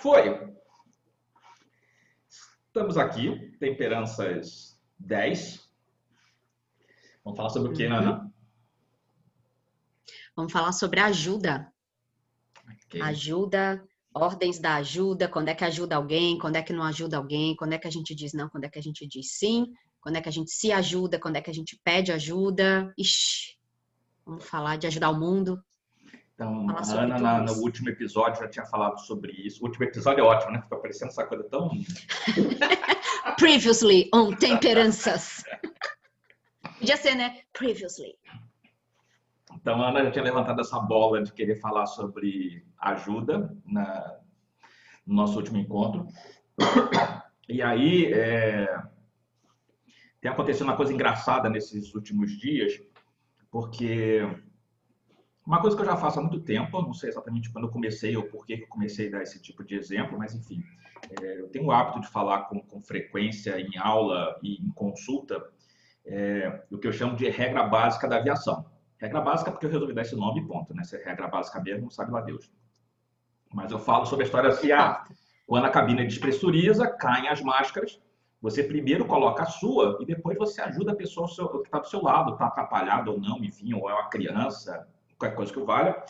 Foi. Estamos aqui, Temperanças 10. Vamos falar sobre o que, Uhum. Ana? Vamos falar sobre ajuda. Ok. Ajuda, ordens da ajuda, quando é que ajuda alguém, quando é que não ajuda alguém, quando é que a gente diz não, quando é que a gente diz sim, quando é que a gente se ajuda, quando é que a gente pede ajuda. Ixi, vamos falar de ajudar o mundo, Então, falar a sobre Ana, tudo no isso. último episódio, já tinha falado sobre isso. O último episódio é ótimo, né? Fica parecendo essa coisa tão... Previously on Temperanças. Podia ser, né? Previously. Então, a Ana já tinha levantado essa bola de querer falar sobre ajuda no nosso último encontro. E aí, tem acontecido uma coisa engraçada nesses últimos dias, porque uma coisa que eu já faço há muito tempo, não sei exatamente quando eu comecei ou por que eu comecei a dar esse tipo de exemplo, mas enfim, eu tenho o hábito de falar com frequência em aula e em consulta, o que eu chamo de regra básica da aviação. Regra básica porque eu resolvi dar esse nome e ponto, né? Se é regra básica mesmo, sabe lá Deus. Mas eu falo sobre a história Não assim, importa. quando a cabine despressuriza, caem as máscaras, você primeiro coloca a sua e depois você ajuda a pessoa que está do seu lado, está atrapalhada ou não, enfim, ou é uma criança, qualquer coisa que o valha,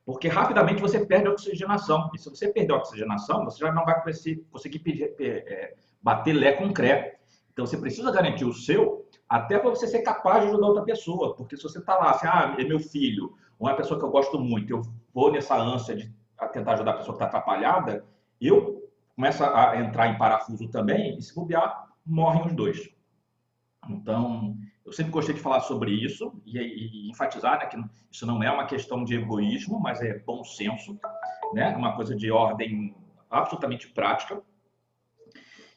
porque rapidamente você perde a oxigenação. E se você perder a oxigenação, você já não vai conseguir bater lé com cré. Então você precisa garantir o seu até para você ser capaz de ajudar outra pessoa. Porque se você está lá, assim, é meu filho, ou é uma pessoa que eu gosto muito, eu vou nessa ânsia de tentar ajudar a pessoa que está atrapalhada, eu começo a entrar em parafuso também, e se bobear, morrem os dois. Então, eu sempre gostei de falar sobre isso e enfatizar, né, que isso não é uma questão de egoísmo, mas é bom senso, né, uma coisa de ordem absolutamente prática.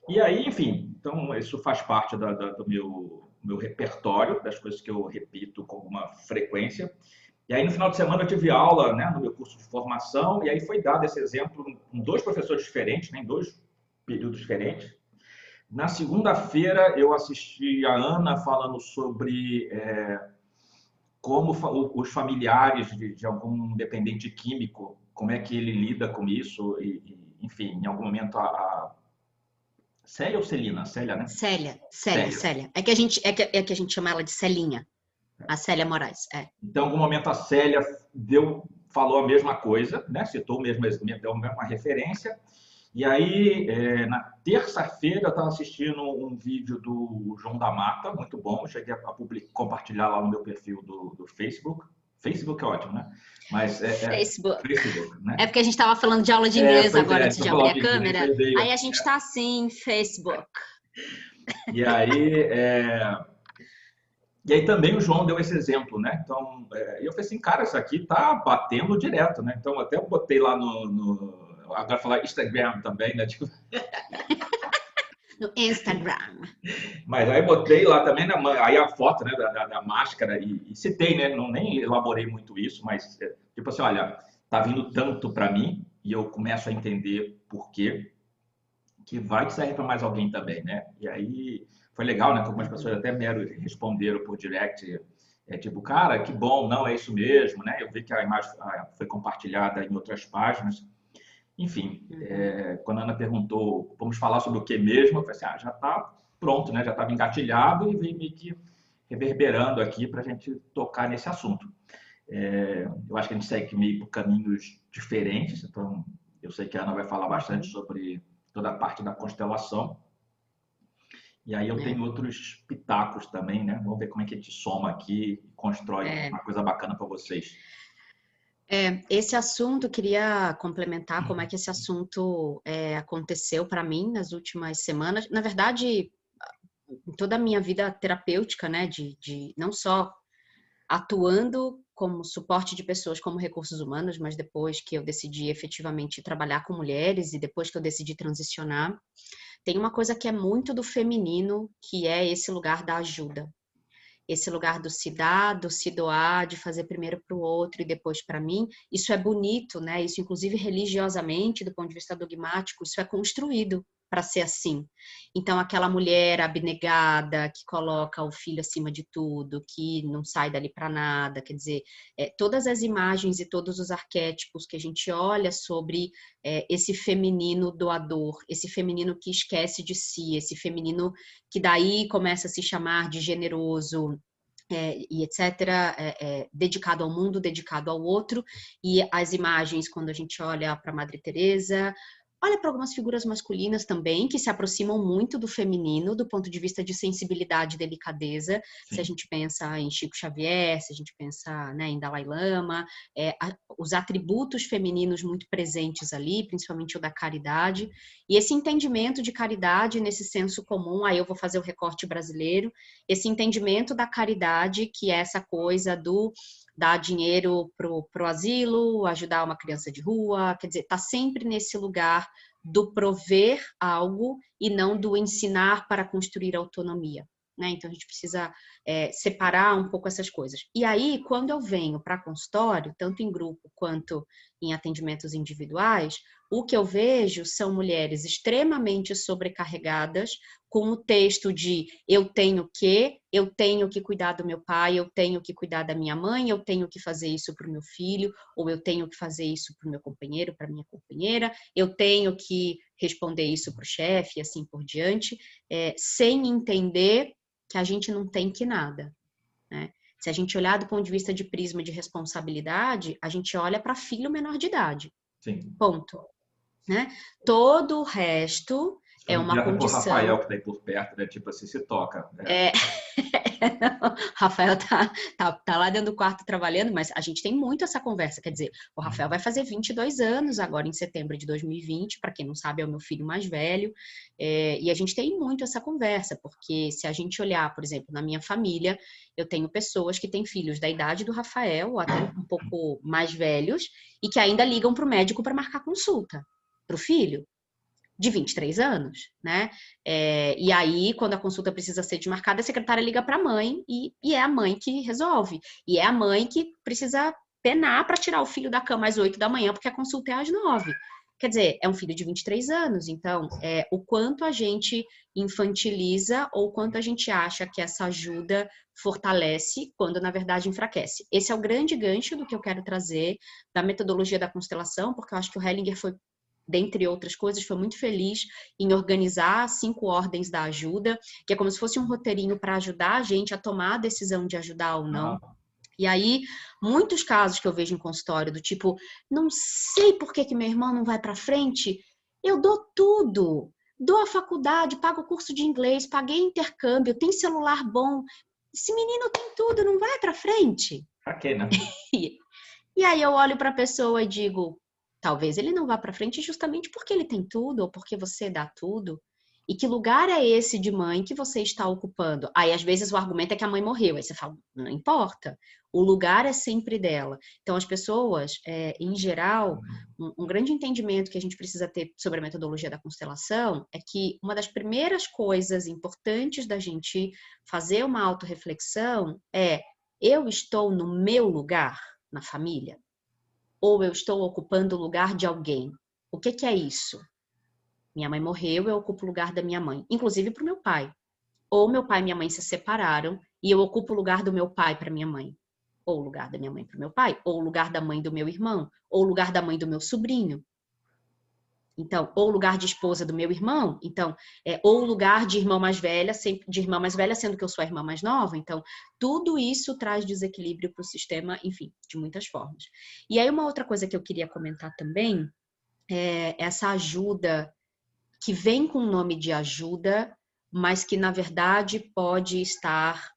E aí, enfim, então isso faz parte do meu repertório, das coisas que eu repito com alguma frequência. E aí, no final de semana, eu tive aula, né, no meu curso de formação, e aí foi dado esse exemplo com dois professores diferentes, né, em dois períodos diferentes. Na segunda-feira, eu assisti a Ana falando sobre como os familiares de algum dependente químico, como é que ele lida com isso, enfim, em algum momento Célia ou Celina? Célia, né? Célia. Célia. É que a gente chama ela de Celinha. A Célia Moraes, é. Então, em algum momento, a Célia falou a mesma coisa, né? Citou mesmo, deu uma referência. E aí, na terça-feira, eu estava assistindo um vídeo do João da Mata, muito bom. Eu cheguei a compartilhar lá no meu perfil do Facebook. Facebook é ótimo, né? Mas Facebook. Facebook, É né? porque a gente estava falando de aula de inglês Pois agora é, antes estou de abrir falando a de inglês, câmera. aí veio. Aí a gente está assim, Facebook. E aí, e aí também o João deu esse exemplo, né? Então, eu falei assim, cara, isso aqui tá batendo direto, né? Então, até eu botei lá agora falar Instagram também, né? Tipo, No Instagram. mas aí botei lá também, aí a foto, né, da máscara e citei, né? Não nem elaborei muito isso, mas tipo assim, olha, tá vindo tanto para mim e eu começo a entender por quê, que vai que serve para mais alguém também, né? E aí foi legal, né? Que algumas pessoas Uhum. até me responderam por direct, tipo, cara, que bom, não é isso mesmo, né? Eu vi que a imagem foi compartilhada em outras páginas. Enfim, Uhum. quando a Ana perguntou, vamos falar sobre o que mesmo? Eu falei assim, já está pronto, né? Já estava engatilhado e vem meio que reverberando aqui para a gente tocar nesse assunto. Eu acho que a gente segue meio por caminhos diferentes, então eu sei que a Ana vai falar bastante Uhum. sobre toda a parte da constelação, e aí eu É. tenho outros pitacos também, né? Vamos ver como é que a gente soma aqui e constrói É. uma coisa bacana para vocês. Esse assunto, queria complementar como é que esse assunto aconteceu para mim nas últimas semanas. Na verdade, em toda a minha vida terapêutica, né, de não só atuando como suporte de pessoas como recursos humanos, mas depois que eu decidi efetivamente trabalhar com mulheres e depois que eu decidi transicionar, tem uma coisa que é muito do feminino, que é esse lugar da ajuda. Esse lugar do se dar, do se doar, de fazer primeiro para o outro e depois para mim. Isso é bonito, né? Isso, inclusive, religiosamente, do ponto de vista dogmático, isso é construído. para ser assim. Então, aquela mulher abnegada, que coloca o filho acima de tudo, que não sai dali para nada, quer dizer, todas as imagens e todos os arquétipos que a gente olha sobre esse feminino doador, esse feminino que esquece de si, esse feminino que daí começa a se chamar de generoso, e etc., dedicado ao mundo, dedicado ao outro, e as imagens, quando a gente olha para Madre Teresa, olha para algumas figuras masculinas também, que se aproximam muito do feminino, do ponto de vista de sensibilidade e delicadeza. Sim. Se a gente pensa em Chico Xavier, se a gente pensa, né, em Dalai Lama, os atributos femininos muito presentes ali, principalmente o da caridade, e esse entendimento de caridade nesse senso comum, aí eu vou fazer o recorte brasileiro, esse entendimento da caridade, que é essa coisa do dar dinheiro pro asilo, ajudar uma criança de rua, quer dizer, tá sempre nesse lugar do prover algo e não do ensinar para construir autonomia, né? Então a gente precisa separar um pouco essas coisas. E aí, quando eu venho para consultório, tanto em grupo quanto em atendimentos individuais, o que eu vejo são mulheres extremamente sobrecarregadas com o texto de eu tenho que cuidar do meu pai, eu tenho que cuidar da minha mãe, eu tenho que fazer isso para o meu filho, ou eu tenho que fazer isso para o meu companheiro, para minha companheira, eu tenho que responder isso para o chefe, e assim por diante, sem entender que a gente não tem que nada, né? Se a gente olhar do ponto de vista de prisma de responsabilidade, a gente olha para filho menor de idade. Sim. Ponto. Né? Todo o resto é uma condição. Por Rafael, condição. que está aí por perto, né? Tipo assim, se toca. Rafael tá lá dentro do quarto trabalhando, mas a gente tem muito essa conversa. Quer dizer, o Rafael vai fazer 22 anos agora em setembro de 2020, para quem não sabe, é o meu filho mais velho, e a gente tem muito essa conversa, porque se a gente olhar, por exemplo, na minha família, eu tenho pessoas que têm filhos da idade do Rafael, ou até um pouco mais velhos, e que ainda ligam para o médico para marcar consulta para o filho de 23 anos, né? E aí, quando a consulta precisa ser desmarcada, a secretária liga para a mãe e é a mãe que resolve. E é a mãe que precisa penar para tirar o filho da cama às 8 da manhã, porque a consulta é às 9. Quer dizer, é um filho de 23 anos. Então, o quanto a gente infantiliza ou quanto a gente acha que essa ajuda fortalece, quando na verdade enfraquece. Esse é o grande gancho do que eu quero trazer da metodologia da constelação, porque eu acho que o Hellinger foi, dentre outras coisas, foi muito feliz em organizar 5 ordens da ajuda, que é como se fosse um roteirinho para ajudar a gente a tomar a decisão de ajudar ou não. E aí, muitos casos que eu vejo em consultório, do tipo, não sei por que meu irmão não vai para frente, eu dou tudo. Dou a faculdade, pago o curso de inglês, paguei intercâmbio, tem celular bom. Esse menino tem tudo, não vai para frente. Pra quê, né? E aí eu olho para a pessoa e digo, talvez ele não vá para frente justamente porque ele tem tudo, ou porque você dá tudo. E que lugar é esse de mãe que você está ocupando? Aí, às vezes, o argumento é que a mãe morreu. Aí você fala, não importa. O lugar é sempre dela. Então, as pessoas, em geral, um grande entendimento que a gente precisa ter sobre a metodologia da constelação é que uma das primeiras coisas importantes da gente fazer uma autorreflexão é: eu estou no meu lugar na família? Ou eu estou ocupando o lugar de alguém? O que é isso? Minha mãe morreu, eu ocupo o lugar da minha mãe, inclusive para o meu pai. Ou meu pai e minha mãe se separaram e eu ocupo o lugar do meu pai para minha mãe. Ou o lugar da minha mãe para o meu pai, ou o lugar da mãe do meu irmão, ou o lugar da mãe do meu sobrinho. Então, ou o lugar de esposa do meu irmão, então, ou o lugar de irmã mais velha, sendo que eu sou a irmã mais nova. Então, tudo isso traz desequilíbrio para o sistema, enfim, de muitas formas. E aí, uma outra coisa que eu queria comentar também é essa ajuda que vem com o nome de ajuda, mas que, na verdade, pode estar,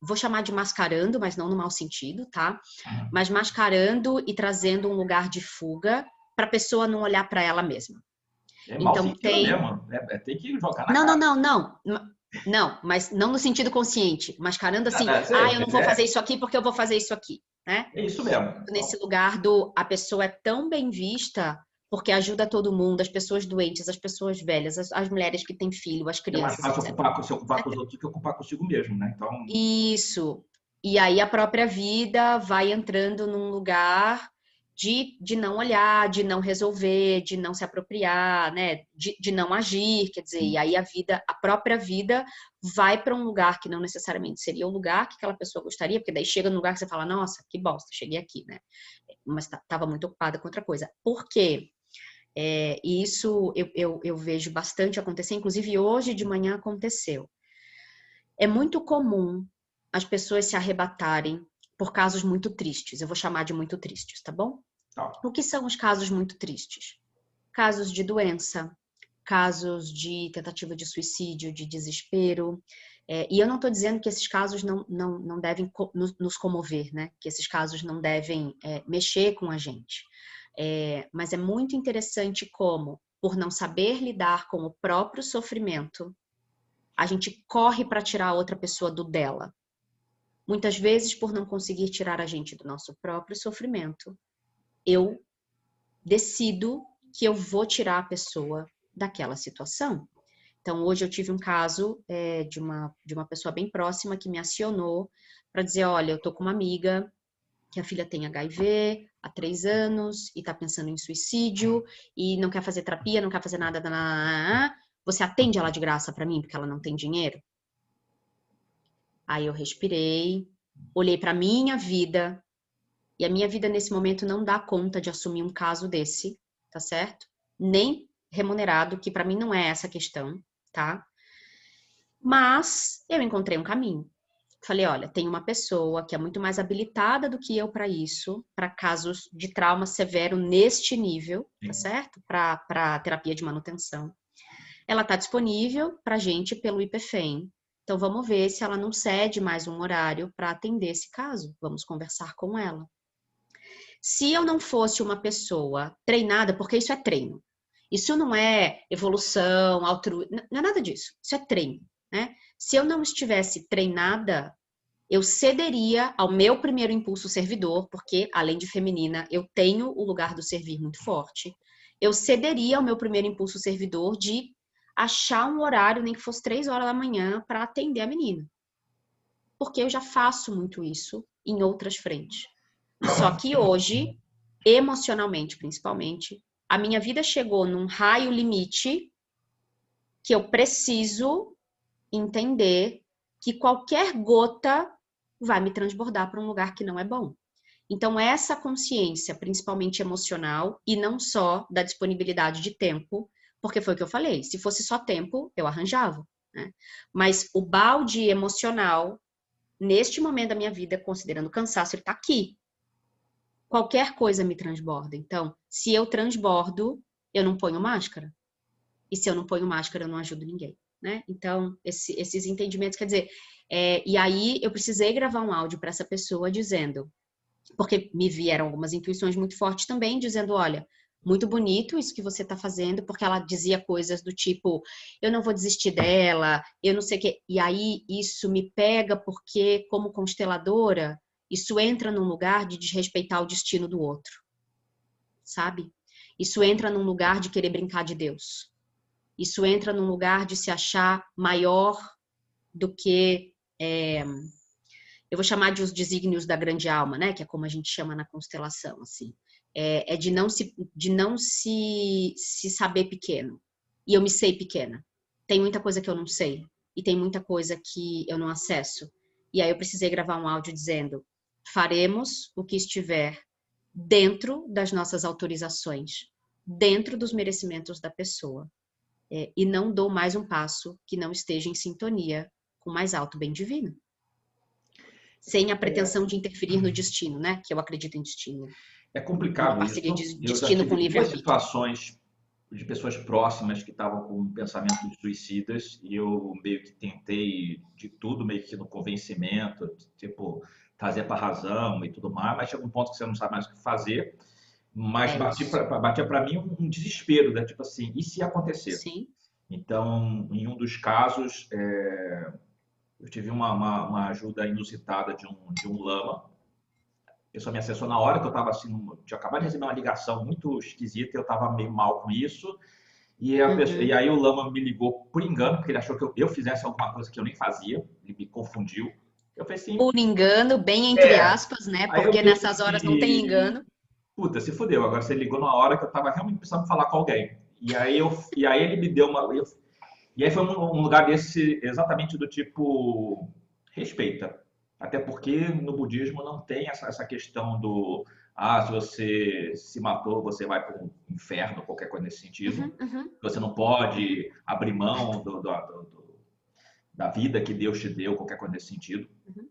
vou chamar de mascarando, mas não no mau sentido, tá? Mas mascarando e trazendo um lugar de fuga para a pessoa não olhar para ela mesma. Mau sentido mesmo. Tem que jogar na cara. Não, mas não no sentido consciente. Mascarando assim, eu não vou fazer isso aqui porque eu vou fazer isso aqui, né? É isso mesmo. Nesse lugar a pessoa é tão bem vista porque ajuda todo mundo, as pessoas doentes, as pessoas velhas, as mulheres que têm filho, as crianças. É mais fácil se ocupar com os outros do que ocupar consigo mesmo, né? Então... Isso. E aí a própria vida vai entrando num lugar de não olhar, de não resolver, de não se apropriar, né? De não agir, quer dizer, e aí a própria vida vai para um lugar que não necessariamente seria o lugar que aquela pessoa gostaria, porque daí chega num lugar que você fala, nossa, que bosta, cheguei aqui, né? Mas estava muito ocupada com outra coisa. Por quê? E isso eu vejo bastante acontecer, inclusive hoje de manhã aconteceu. É muito comum as pessoas se arrebatarem por casos muito tristes. Eu vou chamar de muito tristes, tá bom? Tá. O que são os casos muito tristes? Casos de doença, casos de tentativa de suicídio, de desespero. E eu não estou dizendo que esses casos não devem nos comover, né? Que esses casos não devem mexer com a gente. Mas é muito interessante como, por não saber lidar com o próprio sofrimento, a gente corre para tirar a outra pessoa do dela. Muitas vezes, por não conseguir tirar a gente do nosso próprio sofrimento, eu decido que eu vou tirar a pessoa daquela situação. Então, hoje eu tive um caso de uma pessoa bem próxima que me acionou para dizer, olha, eu tô com uma amiga que a filha tem HIV há 3 anos e tá pensando em suicídio e não quer fazer terapia, não quer fazer nada. Você atende ela de graça para mim porque ela não tem dinheiro? Aí eu respirei, olhei para minha vida, e a minha vida nesse momento não dá conta de assumir um caso desse, tá certo? Nem remunerado, que para mim não é essa a questão, tá? Mas eu encontrei um caminho. Falei, olha, tem uma pessoa que é muito mais habilitada do que eu para isso, para casos de trauma severo neste nível, tá certo? Para terapia de manutenção. Ela está disponível para gente pelo IPFEM. Então, vamos ver se ela não cede mais um horário para atender esse caso. Vamos conversar com ela. Se eu não fosse uma pessoa treinada, porque isso é treino. Isso não é evolução, não é nada disso. Isso é treino, né? Se eu não estivesse treinada, eu cederia ao meu primeiro impulso servidor, porque, além de feminina, eu tenho o lugar do servir muito forte. Eu cederia ao meu primeiro impulso servidor de achar um horário, nem que fosse 3 horas da manhã, para atender a menina. Porque eu já faço muito isso em outras frentes. Só que hoje, emocionalmente principalmente, a minha vida chegou num raio limite que eu preciso entender que qualquer gota vai me transbordar para um lugar que não é bom. Então, essa consciência, principalmente emocional, e não só da disponibilidade de tempo, porque foi o que eu falei, se fosse só tempo, eu arranjava, né? Mas o balde emocional, neste momento da minha vida, considerando o cansaço, ele está aqui. Qualquer coisa me transborda. Então, se eu transbordo, eu não ponho máscara. E se eu não ponho máscara, eu não ajudo ninguém, né? Então, esses entendimentos, quer dizer, e aí eu precisei gravar um áudio para essa pessoa dizendo, porque me vieram algumas intuições muito fortes também, dizendo, olha, muito bonito isso que você está fazendo, porque ela dizia coisas do tipo, eu não vou desistir dela, eu não sei o quê. E aí isso me pega porque, como consteladora, isso entra num lugar de desrespeitar o destino do outro, sabe? Isso entra num lugar de querer brincar de Deus. Isso entra num lugar de se achar maior do que... eu vou chamar de os desígnios da grande alma, né? Que é como a gente chama na constelação, assim. De não se saber pequeno. E eu me sei pequena. Tem muita coisa que eu não sei. E tem muita coisa que eu não acesso. E aí eu precisei gravar um áudio dizendo, faremos o que estiver dentro das nossas autorizações, dentro dos merecimentos da pessoa. E não dou mais um passo que não esteja em sintonia com o mais alto bem divino. Sem a pretensão de interferir no destino, né? Que eu acredito em destino. É complicado uma parceria isso. de Eu já destino com tive duas livre-arbítrio. situações de pessoas próximas que estavam com pensamentos suicidas e eu meio que tentei de tudo, meio que no convencimento, tipo, trazer para a razão e tudo mais, mas chega um ponto que você não sabe mais o que fazer. Mas batia para mim um desespero, né? Tipo assim, e se acontecer? Sim. Então, em um dos casos, eu tive uma ajuda inusitada de um lama. A pessoa me acessou na hora que eu estava assim, tinha acabado de receber uma ligação muito esquisita, eu estava meio mal com isso. E aí o lama me ligou por engano, porque ele achou que eu fizesse alguma coisa que eu nem fazia, ele me confundiu. Eu falei assim, Por engano, bem entre aspas, né? aí eu Porque meio nessas horas não tem que engano. puta, se fudeu. Agora você ligou na hora que eu tava realmente precisando falar com alguém. E aí ele me deu uma. E aí foi um lugar desse exatamente do tipo respeita. Até porque no budismo não tem essa questão do se você se matou, você vai para o inferno, qualquer coisa nesse sentido. Uhum, uhum, Você não pode abrir mão da vida que Deus te deu, qualquer coisa nesse sentido. uhum,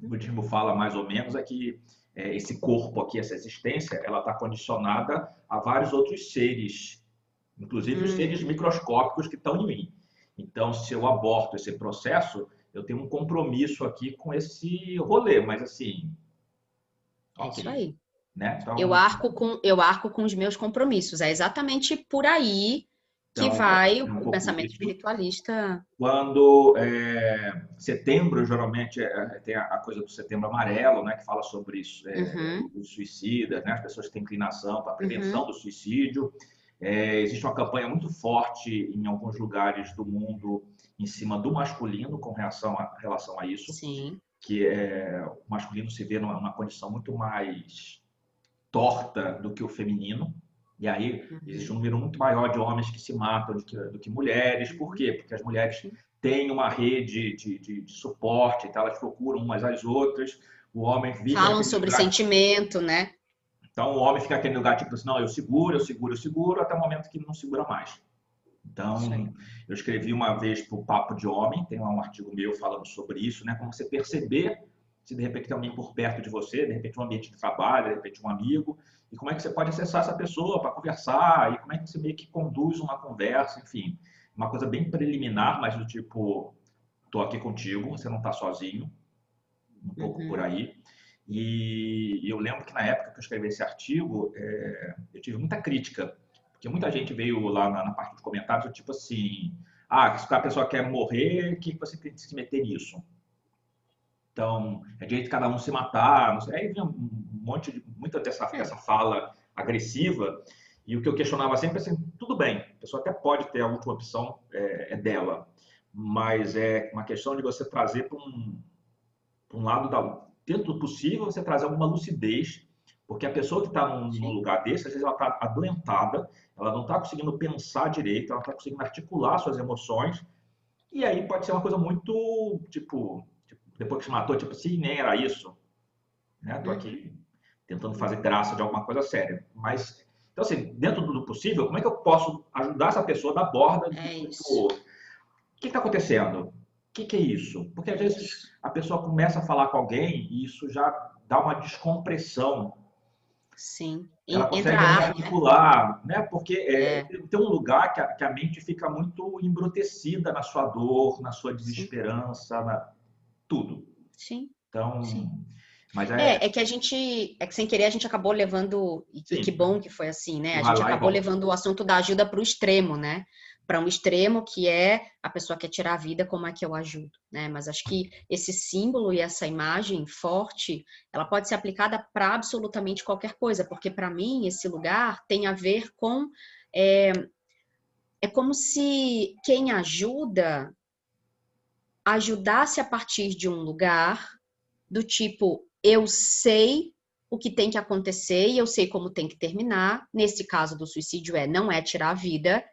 O uhum. budismo fala mais ou menos é que esse corpo aqui, essa existência, ela está condicionada a vários outros seres, inclusive os seres Hum, microscópicos que estão em mim. Então, se eu aborto esse processo, eu tenho um compromisso aqui com esse rolê, mas assim, é isso ok, aí. né? Eu arco com os meus compromissos. É exatamente por aí que Então vai é um o pouco pensamento isso. espiritualista. Quando setembro, geralmente, tem a coisa do setembro amarelo, né, que fala sobre isso, Uhum, os suicidas, né, as pessoas que têm inclinação para a prevenção uhum, do suicídio. Existe uma campanha muito forte em alguns lugares do mundo em cima do masculino com relação a isso, sim. que o masculino se vê numa condição muito mais torta do que o feminino. E aí existe um Uhum, número muito maior de homens que se matam do que mulheres. Por uhum, quê? Porque as mulheres sim. têm uma rede de suporte, então elas procuram umas às outras. O homem vive Falam naquele sobre lugar. sentimento, né? Então o homem fica naquele lugar tipo assim, não, eu seguro, eu seguro, eu seguro, até o momento que não segura mais. Isso aí. Então, eu escrevi uma vez para o Papo de Homem, tem lá um artigo meu falando sobre isso, né? Como você perceber se de repente tem alguém por perto de você, de repente um ambiente de trabalho, de repente um amigo, e como é que você pode acessar essa pessoa para conversar, e como é que você meio que conduz uma conversa, enfim. Uma coisa bem preliminar, mas do tipo, estou aqui contigo, você não está sozinho, um pouco por Uhum, aí. E eu lembro que na época que eu escrevi esse artigo, eu tive muita crítica, porque muita gente veio lá na parte dos comentários, tipo assim, se a pessoa quer morrer, o que você tem que se meter nisso? Então, é direito de cada um se matar, não sei. Aí vinha muita dessa fala agressiva, e o que eu questionava sempre é assim, tudo bem, a pessoa até pode ter a última opção, é dela, mas é uma questão de você trazer para um lado dentro do possível, você trazer alguma lucidez, porque a pessoa que está num sim. lugar desse, às vezes ela está adoentada, ela não está conseguindo pensar direito, ela não está conseguindo articular suas emoções, e aí pode ser uma coisa muito, tipo, depois que se matou, tipo assim, nem era isso, né? Tô Uhum, aqui tentando fazer uhum. graça de alguma coisa séria. Mas, então assim, dentro do possível, como é que eu posso ajudar essa pessoa da borda do É tipo, isso. o que está acontecendo? O que é isso? Porque às É vezes isso. a pessoa começa a falar com alguém e isso já dá uma descompressão. Sim. Ela Entra consegue ar, né? articular, né? Porque É, tem um lugar que a mente fica muito embrutecida na sua dor, na sua sim, desesperança, tudo. sim, sim. Então, mas É que a gente, é que sem querer a gente acabou levando, e que sim, bom que foi assim, né? A vai gente lá e acabou volta. levando o assunto da ajuda para o extremo, né? Para um extremo que é a pessoa quer tirar a vida, como é que eu ajudo, né? Mas acho que esse símbolo e essa imagem forte, ela pode ser aplicada para absolutamente qualquer coisa, porque para mim esse lugar tem a ver com é, é como se quem ajuda ajudasse a partir de um lugar do tipo, eu sei o que tem que acontecer e eu sei como tem que terminar. Nesse caso do suicídio não é tirar a vida.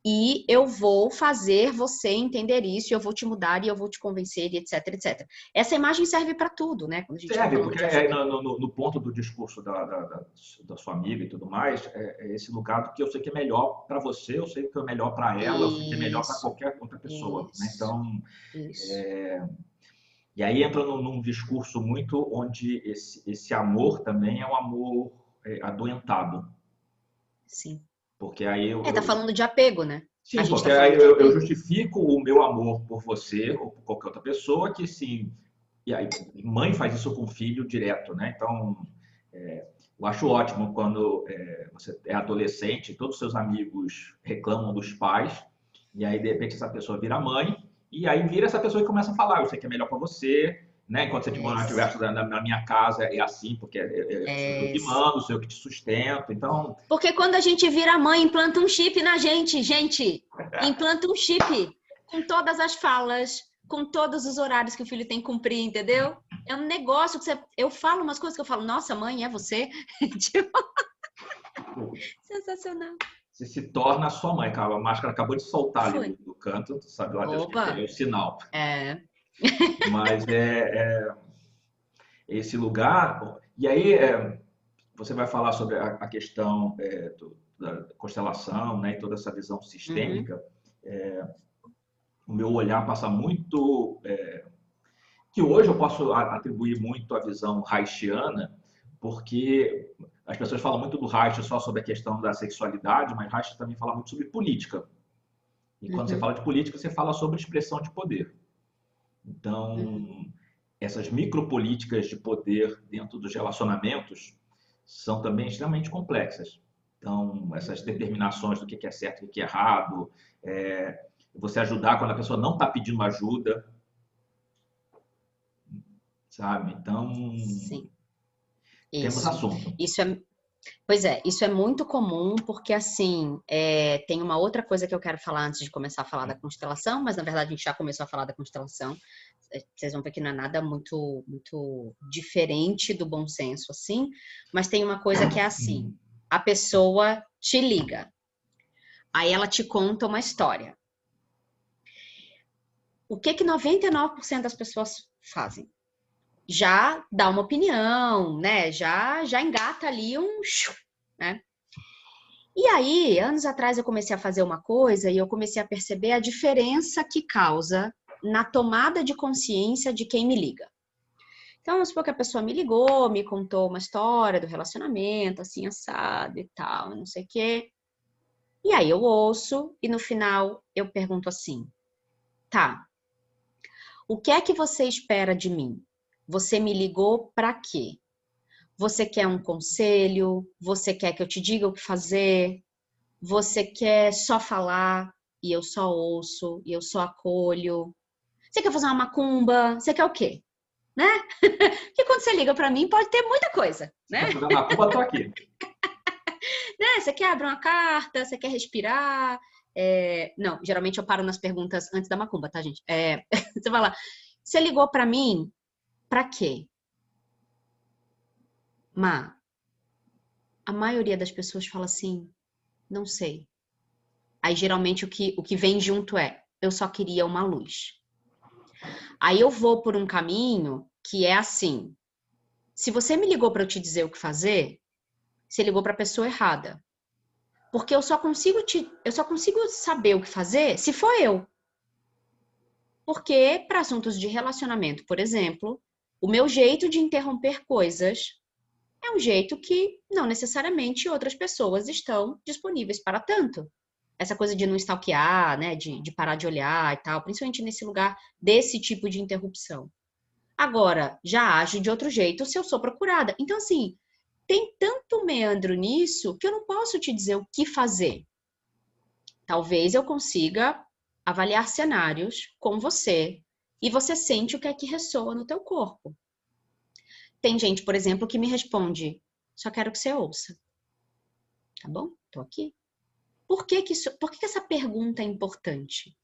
E eu vou fazer você entender isso, e eu vou te mudar, e eu vou te convencer, e etc, etc. Essa imagem serve para tudo, né? Quando a gente está Serve, falando porque de ajuda. no ponto do discurso da sua amiga e tudo mais, é esse lugar do que eu sei que é melhor para você, eu sei que é melhor para ela, eu sei que é melhor para Isso, qualquer outra pessoa, né? isso, Então, isso. e aí entra num discurso muito onde esse amor também é um amor adoentado, Sim. porque aí Tá falando de apego, né? A sim, gente porque tá aí falando de eu apego. justifico o meu amor por você ou por qualquer outra pessoa que sim, e aí mãe faz isso com o filho direto, né? Então eu acho ótimo quando você é adolescente, todos os seus amigos reclamam dos pais, e aí de repente essa pessoa vira mãe, e aí vira essa pessoa que começa a falar, eu sei que é melhor para você, né? Enquanto você É estiver isso. na minha casa é assim, porque sou eu É que isso. mando, sou eu que te sustento, então Porque quando a gente vira mãe, implanta um chip na gente, gente. Implanta um chip com todas as falas, com todos os horários que o filho tem que cumprir, entendeu? É um negócio que eu falo umas coisas que eu falo, nossa, mãe, é você? Tipo, sensacional. Você se torna a sua mãe, cara. A máscara acabou de soltar ali Foi. do canto, tu sabe lá Deus o que Opa! é o sinal. É. Mas é esse lugar. E aí você vai falar sobre a questão da constelação, né, e toda essa visão Uhum, sistêmica. O meu olhar passa muito. Que hoje eu posso atribuir muito à visão haitiana, porque as pessoas falam muito do Reich só sobre a questão da sexualidade, mas Reich também fala muito sobre política. E quando você uhum, fala de política, você fala sobre expressão de poder. uhum. Então, essas micropolíticas de poder dentro dos relacionamentos são também extremamente complexas. Então, essas Uhum. determinações do que é certo e o que é errado, você ajudar quando a pessoa não está pedindo ajuda, sabe? Então, Sim, temos isso. assunto. Isso é, pois é, isso é muito comum porque, assim, tem uma outra coisa que eu quero falar antes de começar a falar da constelação, mas na verdade a gente já começou a falar da constelação. Vocês vão ver que não é nada muito, muito diferente do bom senso, assim, mas tem uma coisa que é assim: a pessoa te liga, aí ela te conta uma história. O que que 99% das pessoas fazem? Já dá uma opinião, né? Já engata ali né? E aí, anos atrás eu comecei a fazer uma coisa e eu comecei a perceber a diferença que causa na tomada de consciência de quem me liga. Então, vamos supor que a pessoa me ligou, me contou uma história do relacionamento, assim, assado e tal, não sei o quê. E aí eu ouço e no final eu pergunto assim: tá, o que é que você espera de mim? Você me ligou para quê? Você quer um conselho? Você quer que eu te diga o que fazer? Você quer só falar e eu só ouço e eu só acolho? Você quer fazer uma macumba? Você quer o quê? Né? Porque quando você liga para mim pode ter muita coisa, Você né? quer fazer uma culpa, tô aqui. Né? Você quer abrir uma carta? Você quer respirar? Não, geralmente eu paro nas perguntas antes da macumba, tá, gente? Você vai lá. Você ligou para mim para quê? Má, a maioria das pessoas fala assim, não sei. Aí geralmente o que vem junto eu só queria uma luz. Aí eu vou por um caminho que é assim: se você me ligou para eu te dizer o que fazer, você ligou para a pessoa errada. Porque eu só consigo saber o que fazer se for eu. Porque para assuntos de relacionamento, por exemplo, o meu jeito de interromper coisas é um jeito que não necessariamente outras pessoas estão disponíveis para tanto. Essa coisa de não stalkear, né, de parar de olhar e tal, principalmente nesse lugar desse tipo de interrupção. Agora, já ajo de outro jeito se eu sou procurada. Então, assim, tem tanto meandro nisso que eu não posso te dizer o que fazer. Talvez eu consiga avaliar cenários com você e você sente o que é que ressoa no teu corpo. Tem gente, por exemplo, que me responde: só quero que você ouça. Tá bom? Tô aqui. Por que essa pergunta é importante?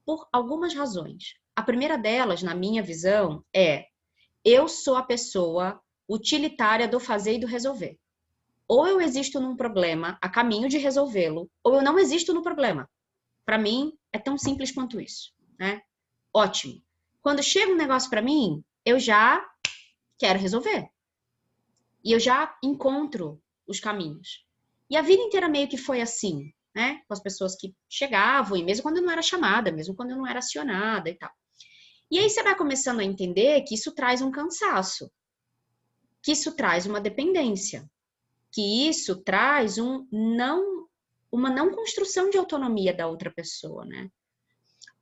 Por algumas razões. A primeira delas, na minha visão, eu sou a pessoa utilitária do fazer e do resolver. Ou eu existo num problema a caminho de resolvê-lo, ou eu não existo no problema. Para mim, é tão simples quanto isso, né? Ótimo. Quando chega um negócio para mim, eu já quero resolver. E eu já encontro os caminhos. E a vida inteira meio que foi assim, né? Com as pessoas que chegavam, e mesmo quando eu não era chamada, mesmo quando eu não era acionada e tal. E aí você vai começando a entender que isso traz um cansaço, que isso traz uma dependência, que isso traz uma não construção de autonomia da outra pessoa, né?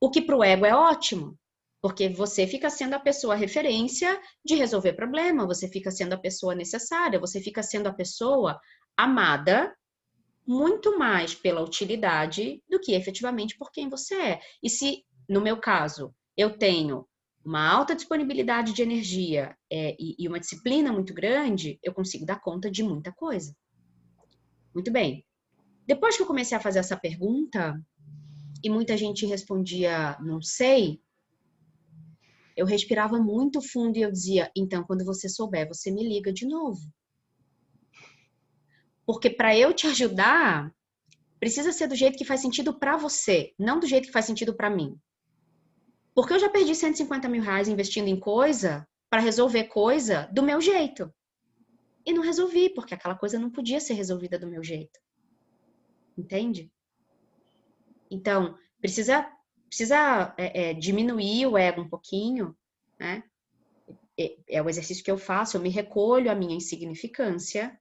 O que para o ego é ótimo, porque você fica sendo a pessoa referência de resolver problema, você fica sendo a pessoa necessária, você fica sendo a pessoa amada muito mais pela utilidade do que efetivamente por quem você é. E se, no meu caso, eu tenho uma alta disponibilidade de energia e uma disciplina muito grande, eu consigo dar conta de muita coisa. Muito bem. Depois que eu comecei a fazer essa pergunta, e muita gente respondia, não sei, eu respirava muito fundo e eu dizia, então, quando você souber, você me liga de novo. Porque para eu te ajudar, precisa ser do jeito que faz sentido para você, não do jeito que faz sentido para mim. Porque eu já perdi 150 mil reais investindo em coisa para resolver coisa do meu jeito. E não resolvi, porque aquela coisa não podia ser resolvida do meu jeito. Entende? Então, precisa diminuir o ego um pouquinho, né? É o exercício que eu faço, eu me recolho à minha insignificância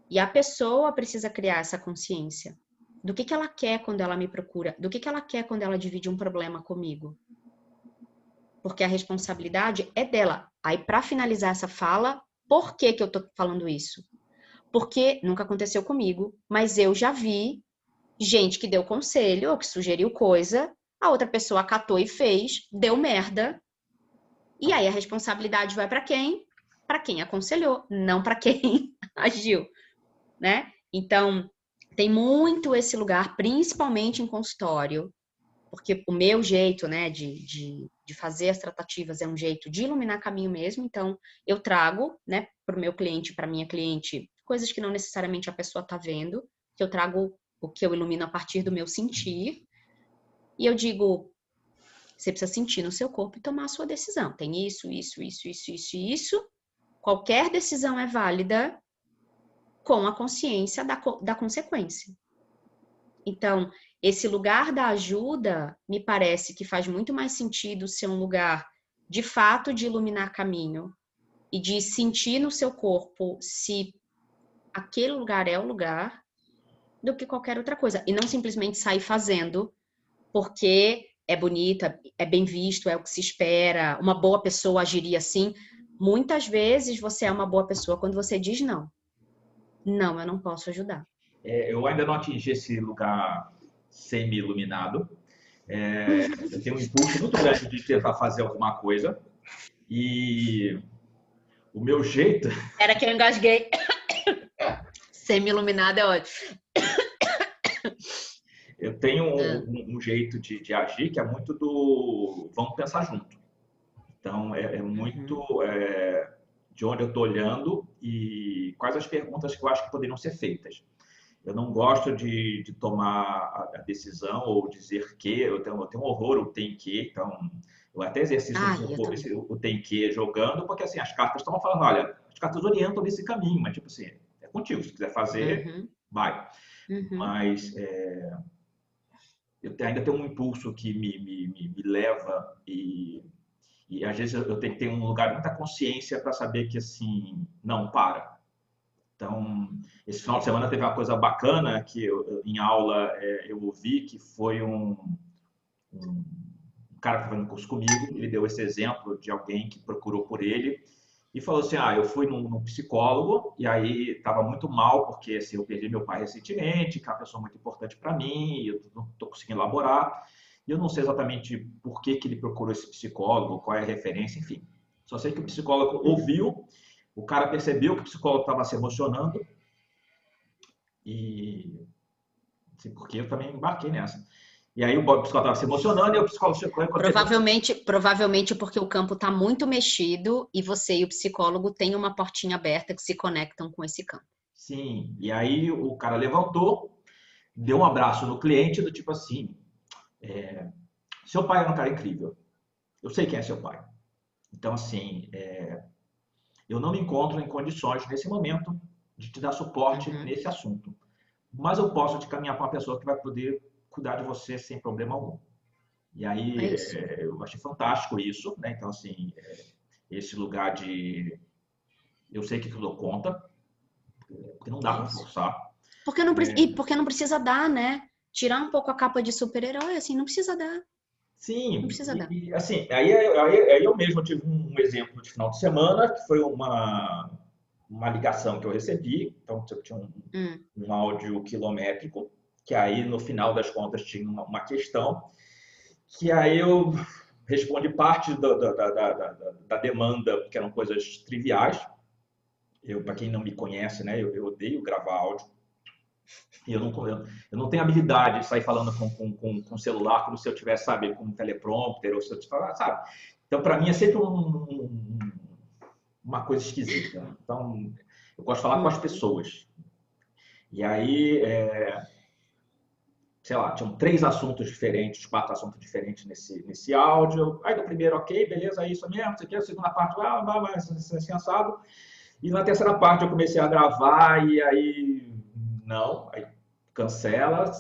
e a pessoa precisa criar essa consciência do que ela quer quando ela me procura, do que ela quer quando ela divide um problema comigo. Porque a responsabilidade é dela. Aí, para finalizar essa fala, por que que eu tô falando isso? Porque nunca aconteceu comigo, mas eu já vi gente que deu conselho ou que sugeriu coisa, a outra pessoa acatou e fez, deu merda. E aí a responsabilidade vai para quem? Para quem aconselhou, não para quem agiu, né? Então, tem muito esse lugar, principalmente em consultório, porque o meu jeito, né, de fazer as tratativas é um jeito de iluminar caminho mesmo. Então, eu trago, né, para o meu cliente, para minha cliente, coisas que não necessariamente a pessoa está vendo, que eu trago o que eu ilumino a partir do meu sentir. E eu digo, você precisa sentir no seu corpo e tomar a sua decisão. Tem isso, isso, isso, isso, isso e isso. Qualquer decisão é válida com a consciência da consequência. Então, esse lugar da ajuda me parece que faz muito mais sentido ser um lugar de fato de iluminar caminho e de sentir no seu corpo se aquele lugar é o lugar do que qualquer outra coisa. E não simplesmente sair fazendo porque é bonito, é bem visto, é o que se espera, uma boa pessoa agiria assim. Muitas vezes você é uma boa pessoa quando você diz não. Não, eu não posso ajudar. Eu ainda não atingi esse lugar semi-iluminado. Eu tenho um impulso muito grande de tentar fazer alguma coisa e o meu jeito, Era que eu engasguei. Semi-iluminado é ótimo. eu tenho um jeito de agir que é muito do vamos pensar junto. Então, é Uhum. muito de onde eu estou olhando e quais as perguntas que eu acho que poderiam ser feitas. Eu não gosto de tomar a decisão ou dizer que, eu tenho horror ao tem que, então eu até exercito um Ai, eu pouco também. o tem que jogando, porque assim, as cartas estão falando, olha, as cartas orientam nesse caminho, mas tipo assim, é contigo, se quiser fazer, Uhum. vai. Uhum. Mas eu ainda tenho um impulso que me leva e às vezes eu tenho que ter um lugar de muita consciência para saber que assim, não, para. Então, esse final de semana teve uma coisa bacana que em aula eu ouvi, que foi um cara que estava no curso comigo, ele deu esse exemplo de alguém que procurou por ele e falou assim, eu fui num psicólogo e aí estava muito mal porque assim, eu perdi meu pai recentemente, que é uma pessoa muito importante para mim, e eu não estou conseguindo elaborar, e eu não sei exatamente por que ele procurou esse psicólogo, qual é a referência, enfim. Só sei que o psicólogo ouviu, o cara percebeu que o psicólogo estava se emocionando e assim, porque eu também embarquei nessa. E aí o psicólogo estava se emocionando e o psicólogo chegou e quando terminou. Provavelmente porque o campo está muito mexido e você e o psicólogo têm uma portinha aberta que se conectam com esse campo. Sim, e aí o cara levantou, deu um abraço no cliente do tipo assim, seu pai era um cara incrível, eu sei quem é seu pai. Então assim, eu não me encontro em condições nesse momento de te dar suporte Uhum. nesse assunto, mas eu posso te caminhar para uma pessoa que vai poder cuidar de você sem problema algum. E aí É isso. eu achei fantástico isso, né? Então assim, esse lugar de eu sei que eu dou conta, porque não dá É para isso. forçar. Porque não precisa dar, né? Tirar um pouco a capa de super-herói, assim, não precisa dar. Não Sim, precisa dar. assim, aí eu mesmo tive um exemplo de final de semana, que foi uma ligação que eu recebi, então eu tinha Hum. um áudio quilométrico, que aí no final das contas tinha uma questão, que aí eu respondi parte da demanda, que eram coisas triviais. Para quem não me conhece, né, eu odeio gravar áudio. E eu não tenho habilidade de sair falando com celular como se eu tivesse, sabe, com um teleprompter, ou se eu tivesse, sabe? Então, para mim, é sempre uma coisa esquisita. Então, eu gosto de falar com as Uhum. pessoas. E aí, sei lá, tinham 3 assuntos diferentes, 4 assuntos diferentes nesse áudio. Aí no primeiro, ok, beleza, é isso mesmo, isso aqui, a segunda parte, vai, assim, assado. E na terceira parte eu comecei a gravar e aí, não, aí cancela,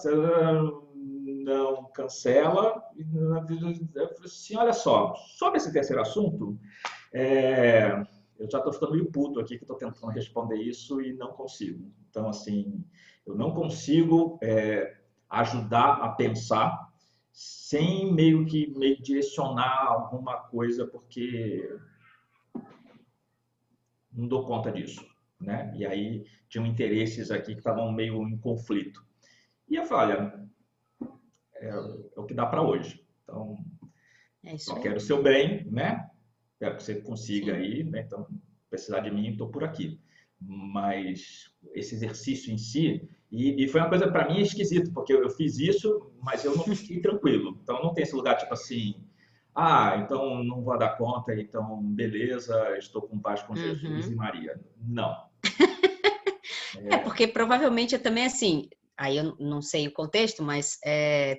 não cancela. Eu falei assim, olha só, sobre esse terceiro assunto, eu já estou ficando meio puto aqui que estou tentando responder isso e não consigo. Então, assim, eu não consigo ajudar a pensar sem meio que direcionar alguma coisa, porque não dou conta disso, né? E aí tinham interesses aqui que estavam meio em conflito. E eu falei, olha, é o que dá para hoje. Então, É isso só aí. quero o seu bem, né? Espero que você consiga Sim. aí, né? Então, precisar de mim, estou por aqui. Mas esse exercício em si, e foi uma coisa para mim esquisito, porque eu fiz isso, mas eu não fiquei tranquilo. Então, não tem esse lugar tipo assim, então não vou dar conta, então beleza, estou com paz com Jesus e Uhum. Maria. Não. É, porque provavelmente é também assim, aí eu não sei o contexto, mas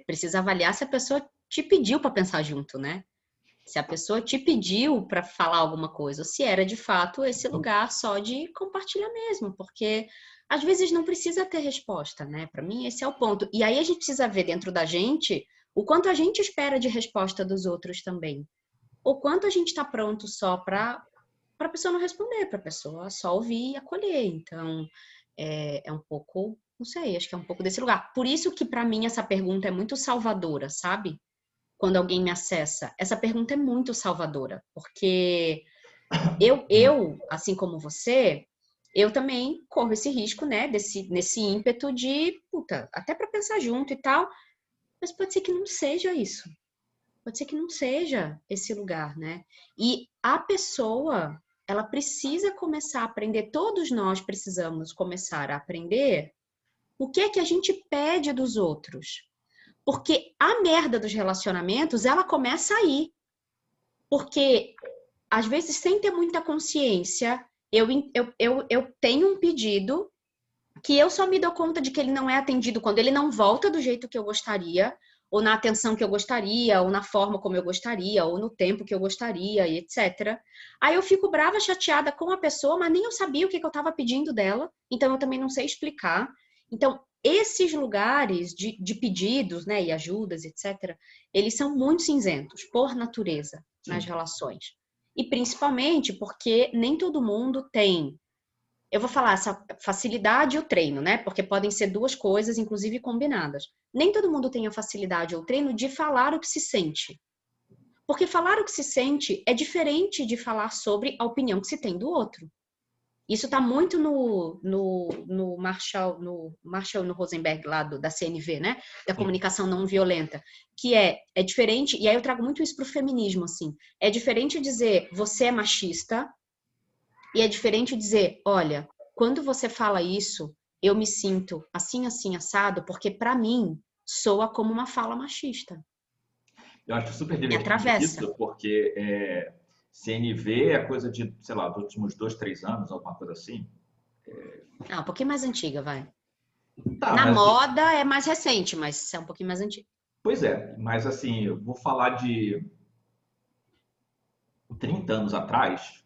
precisa avaliar se a pessoa te pediu para pensar junto, né? Se a pessoa te pediu para falar alguma coisa, ou se era de fato esse lugar só de compartilhar mesmo, porque às vezes não precisa ter resposta, né? Para mim, esse é o ponto. E aí a gente precisa ver dentro da gente o quanto a gente espera de resposta dos outros também. O quanto a gente está pronto só para a pessoa não responder, para a pessoa só ouvir e acolher. Então, é um pouco, não sei, acho que é um pouco desse lugar. Por isso que para mim essa pergunta é muito salvadora, sabe? Quando alguém me acessa, essa pergunta é muito salvadora, porque assim como você, eu também corro esse risco, né, nesse ímpeto de, puta, até para pensar junto e tal, mas pode ser que não seja isso. Pode ser que não seja esse lugar, né? E a pessoa, ela precisa começar a aprender, todos nós precisamos começar a aprender o que é que a gente pede dos outros. Porque a merda dos relacionamentos, ela começa aí. Porque, às vezes, sem ter muita consciência, eu tenho um pedido que eu só me dou conta de que ele não é atendido quando ele não volta do jeito que eu gostaria, ou na atenção que eu gostaria, ou na forma como eu gostaria, ou no tempo que eu gostaria, e etc. Aí eu fico brava, chateada com a pessoa, mas nem eu sabia o que eu estava pedindo dela, então eu também não sei explicar. Então, esses lugares de pedidos, né, e ajudas, etc., eles são muito cinzentos, por natureza, nas Sim. relações. E principalmente porque nem todo mundo tem, eu vou falar essa facilidade e o treino, né? Porque podem ser duas coisas, inclusive combinadas. Nem todo mundo tem a facilidade ou o treino de falar o que se sente. Porque falar o que se sente é diferente de falar sobre a opinião que se tem do outro. Isso está muito no Marshall, no Rosenberg, lá da CNV, né? Da Sim. comunicação não violenta. Que é diferente, e aí eu trago muito isso para o feminismo, assim. É diferente dizer você é machista, e é diferente dizer, olha, quando você fala isso, eu me sinto assim, assim, assado, porque para mim soa como uma fala machista. Eu acho super Me divertido atravessa. isso, porque CNV é coisa de, sei lá, dos últimos 2, 3 anos, alguma coisa assim. Ah, um pouquinho mais antiga, vai. Tá, Na mas assim, moda é mais recente, mas é um pouquinho mais antiga. pois é, mas assim, eu vou falar de 30 anos atrás,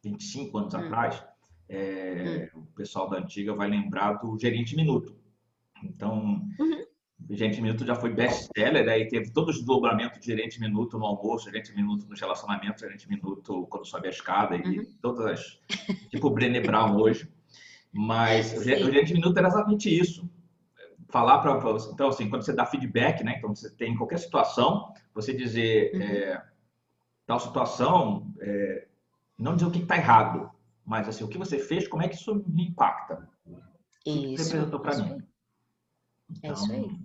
25 anos Hum, atrás, hum, o pessoal da antiga vai lembrar do Gerente Minuto. Então, uhum, o Gerente Minuto já foi best-seller, aí teve todos os desdobramentos de Gerente Minuto no almoço, Gerente Minuto nos relacionamentos, Gerente Minuto quando sobe a escada e uhum. todas as... Tipo o Brené Brown hoje. Mas o Sim. Gerente Minuto era exatamente isso. Falar para você. Então, assim, quando você dá feedback, né? Então, você tem qualquer situação, você dizer Uhum. tal situação, não dizer o que está errado, mas assim, o que você fez, como é que isso me impacta? O que você Isso, representou para isso mim? aí. É isso Então, aí.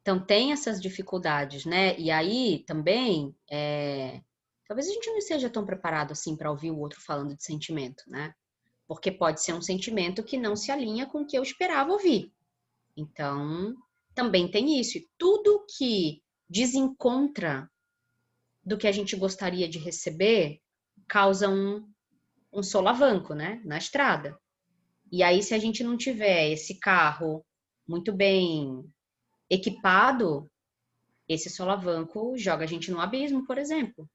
Então tem essas dificuldades, né? E aí também, talvez a gente não esteja tão preparado assim para ouvir o outro falando de sentimento, né? Porque pode ser um sentimento que não se alinha com o que eu esperava ouvir. Então, também tem isso. E tudo que desencontra do que a gente gostaria de receber causa um solavanco, né, na estrada. E aí, se a gente não tiver esse carro muito bem equipado, esse solavanco joga a gente no abismo, por exemplo.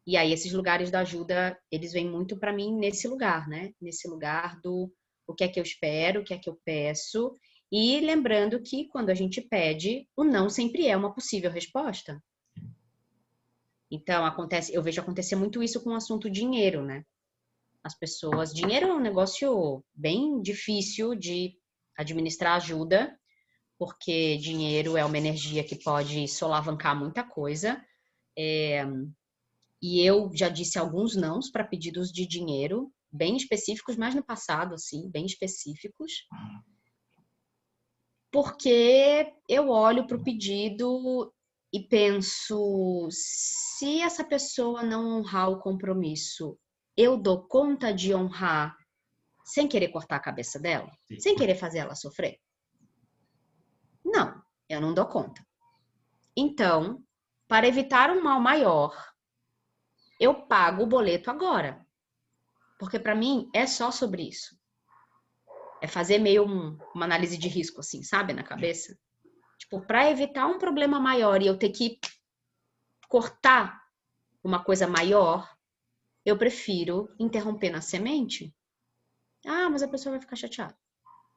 E aí, esses lugares da ajuda, eles vêm muito para mim nesse lugar, né? Nesse lugar do o que é que eu espero, o que é que eu peço. E lembrando que quando a gente pede, o não sempre é uma possível resposta. Então, eu vejo acontecer muito isso com o assunto dinheiro, né? As pessoas, dinheiro é um negócio bem difícil de administrar ajuda, porque dinheiro é uma energia que pode solavancar muita coisa. E eu já disse alguns nãos para pedidos de dinheiro, bem específicos, mas no passado, assim, bem específicos. Porque eu olho para o pedido e penso, se essa pessoa não honrar o compromisso, eu dou conta de honrar sem querer cortar a cabeça dela? Sim. Sem querer fazer ela sofrer? Não, eu não dou conta. Então, para evitar um mal maior, eu pago o boleto agora. Porque para mim é só sobre isso. É fazer meio uma análise de risco, assim, sabe, na cabeça. Tipo, para evitar um problema maior e eu ter que cortar uma coisa maior, eu prefiro interromper na semente. Ah, mas a pessoa vai ficar chateada.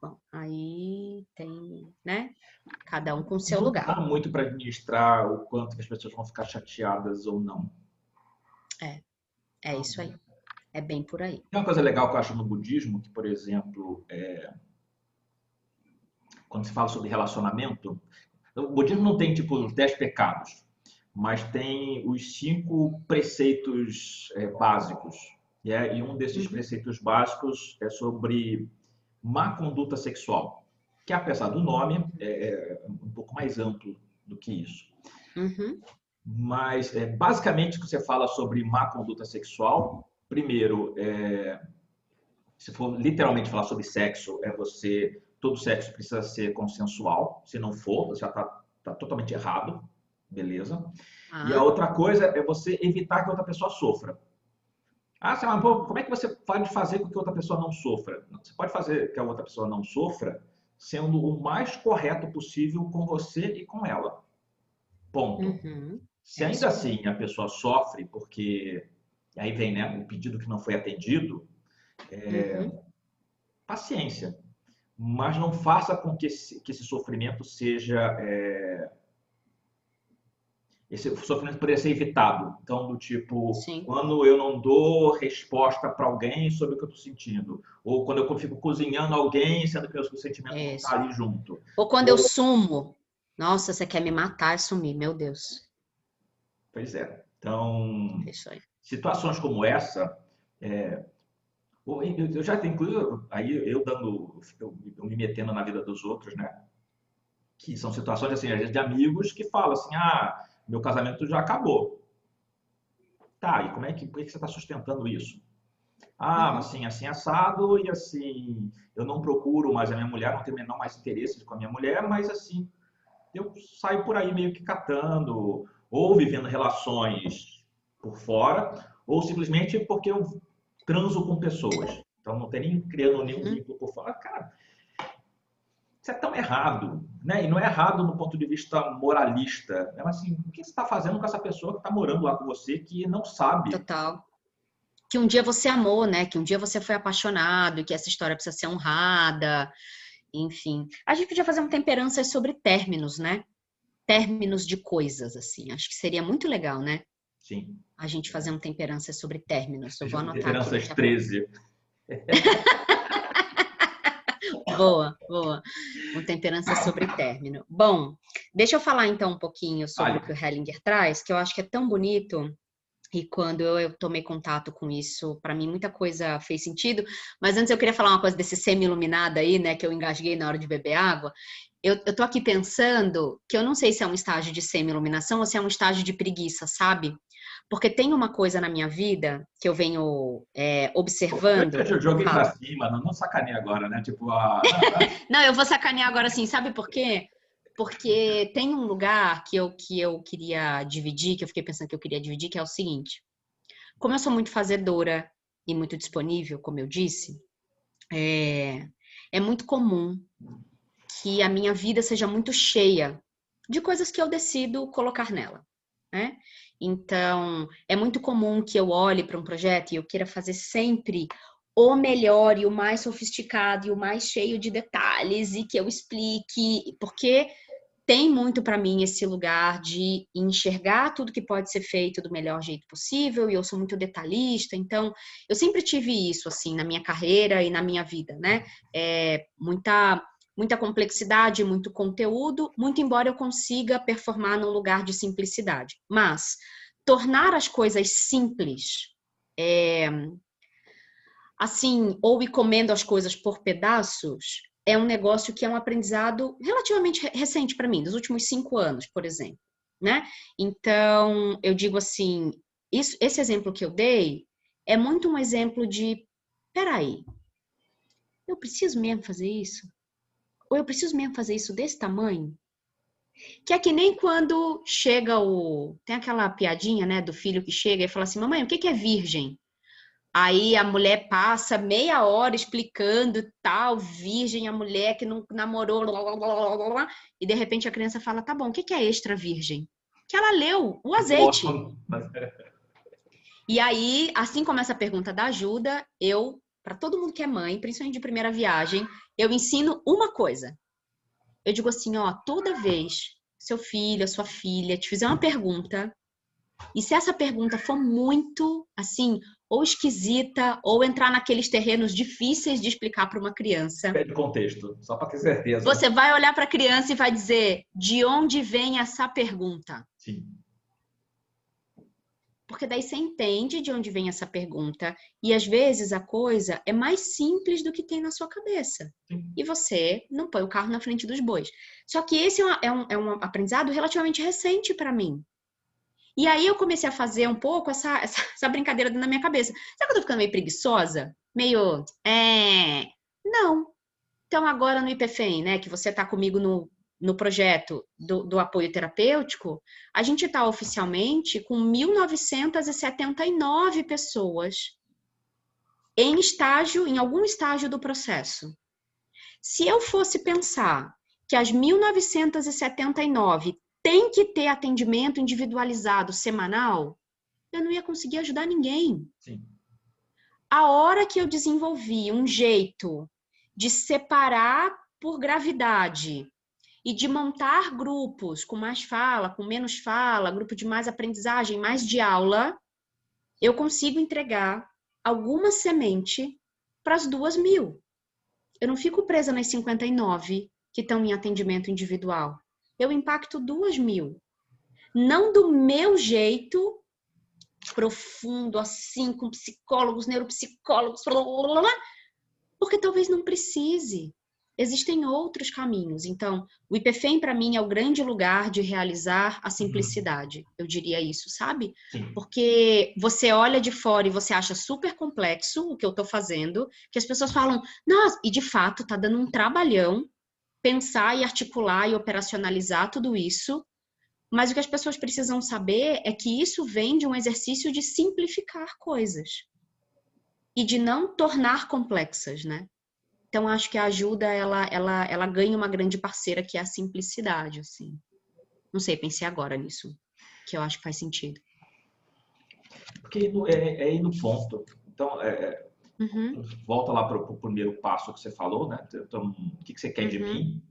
Bom, aí tem, né? Cada um com o seu Não lugar. dá muito para administrar o quanto que as pessoas vão ficar chateadas ou não. É isso aí. É bem por aí. Tem uma coisa legal que eu acho no budismo, que, por exemplo, quando se fala sobre relacionamento, o budismo não tem, tipo, os 10 pecados, mas tem os 5 preceitos básicos. E um desses preceitos básicos é sobre má conduta sexual, que apesar do nome, é um pouco mais amplo do que isso. Uhum. Mas, basicamente, o que você fala sobre má conduta sexual, primeiro, se for literalmente falar sobre sexo, todo sexo precisa ser consensual. Se não for, você já está totalmente errado, beleza? E a outra coisa é você evitar que outra pessoa sofra. Ah, mas como é que você pode fazer com que outra pessoa não sofra? Você pode fazer que a outra pessoa não sofra sendo o mais correto possível com você e com ela. Ponto. Uhum. Se ainda assim a pessoa sofre porque aí vem, né, o pedido que não foi atendido, paciência, mas não faça com que esse sofrimento seja esse sofrimento poderia ser evitado. Então, do tipo, Sim. quando eu não dou resposta para alguém sobre o que eu estou sentindo, ou quando eu fico cozinhando alguém, sendo que o sentimento não está ali junto. Ou quando eu sumo. Nossa, você quer me matar e sumir, meu Deus. Pois é. Então, Isso aí. situações como essa, eu já tenho, inclusive, aí eu me metendo na vida dos outros, né? Que são situações, assim, às vezes de amigos que falam assim, meu casamento já acabou. Tá, e por que você está sustentando isso? Assim, assado, e assim, eu não procuro mais a minha mulher, não tenho menor mais interesse com a minha mulher, mas assim, eu saio por aí meio que catando, ou vivendo relações por fora, ou simplesmente porque eu transo com pessoas. Então não tem nem criando nenhum vínculo por fora. Cara, isso é tão errado, né? E não é errado no ponto de vista moralista. É assim, o que você está fazendo com essa pessoa que está morando lá com você que não sabe? Total. Que um dia você amou, né? Que um dia você foi apaixonado e que essa história precisa ser honrada. Enfim. A gente podia fazer uma temperança sobre términos, né? Términos de coisas, assim. Acho que seria muito legal, né? Sim. A gente fazer um temperança sobre términos. Eu vou anotar Temperanças aqui. 13. Boa, boa. Um temperança sobre término. Bom, deixa eu falar então um pouquinho sobre o que o Hellinger traz, que eu acho que é tão bonito. E quando eu tomei contato com isso, para mim muita coisa fez sentido. Mas antes eu queria falar uma coisa desse semi-iluminado aí, né? Que eu engasguei na hora de beber água. Eu tô aqui pensando que eu não sei se é um estágio de semi-iluminação ou se é um estágio de preguiça, sabe? Porque tem uma coisa na minha vida que eu venho observando. Eu joguei pra cima, não sacaneia agora, né? Tipo, Não, eu vou sacanear agora assim, sabe por quê? Porque tem um lugar que eu queria dividir, que eu fiquei pensando que eu queria dividir, que é o seguinte. Como eu sou muito fazedora e muito disponível, como eu disse, é muito comum que a minha vida seja muito cheia de coisas que eu decido colocar nela, né? Então, é muito comum que eu olhe para um projeto e eu queira fazer sempre o melhor e o mais sofisticado e o mais cheio de detalhes e que eu explique, porque tem muito para mim esse lugar de enxergar tudo que pode ser feito do melhor jeito possível, e eu sou muito detalhista, então eu sempre tive isso assim na minha carreira e na minha vida, né? Muita complexidade, muito conteúdo, muito embora eu consiga performar num lugar de simplicidade. Mas tornar as coisas simples, assim, ou ir comendo as coisas por pedaços, é um negócio que é um aprendizado relativamente recente para mim, dos últimos 5 anos, por exemplo, né? Então, eu digo assim, esse exemplo que eu dei é muito um exemplo de, peraí, eu preciso mesmo fazer isso? Ou eu preciso mesmo fazer isso desse tamanho? Que é que nem quando chega tem aquela piadinha, né, do filho que chega e fala assim, mamãe, o que é virgem? Aí a mulher passa meia hora explicando tal, virgem, a mulher que não namorou, blá, blá, blá, blá, blá, e de repente a criança fala, tá bom, o que é extra virgem? Que ela leu o azeite. E aí, assim como essa pergunta da ajuda, para todo mundo que é mãe, principalmente de primeira viagem, eu ensino uma coisa. Eu digo assim, ó, toda vez seu filho, a sua filha te fizer uma pergunta, e se essa pergunta for muito, assim, ou esquisita, ou entrar naqueles terrenos difíceis de explicar para uma criança, Pede contexto, só para ter certeza. você vai olhar para a criança e vai dizer, de onde vem essa pergunta? Sim. Porque daí você entende de onde vem essa pergunta, e às vezes a coisa é mais simples do que tem na sua cabeça. Sim. E você não põe o carro na frente dos bois. Só que esse é um aprendizado relativamente recente para mim. E aí eu comecei a fazer um pouco essa brincadeira dentro da minha cabeça. Será que eu tô ficando meio preguiçosa? Meio, não. Então agora no IPFEM, né, que você tá comigo no projeto do apoio terapêutico, a gente está oficialmente com 1.979 pessoas em algum estágio do processo. Se eu fosse pensar que as 1.979 tem que ter atendimento individualizado semanal, eu não ia conseguir ajudar ninguém. Sim. A hora que eu desenvolvi um jeito de separar por gravidade e de montar grupos com mais fala, com menos fala, grupo de mais aprendizagem, mais de aula, eu consigo entregar alguma semente para as 2.000. Eu não fico presa nas 59 que estão em atendimento individual. Eu impacto 2.000. Não do meu jeito profundo, assim, com psicólogos, neuropsicólogos, porque talvez não precise. Existem outros caminhos. Então, o IPFEM, para mim, é o grande lugar de realizar a simplicidade. Eu diria isso, sabe? Sim. Porque você olha de fora e você acha super complexo o que eu estou fazendo, que as pessoas falam, nossa, e de fato está dando um trabalhão pensar e articular e operacionalizar tudo isso, mas o que as pessoas precisam saber é que isso vem de um exercício de simplificar coisas e de não tornar complexas, né? Então, acho que a ajuda, ela ganha uma grande parceira, que é a simplicidade, assim. Não sei, pensei agora nisso, que eu acho que faz sentido. Porque é ir no ponto. Então, Uhum, volta lá para o primeiro passo que você falou, né? Então, o que você quer de uhum, mim?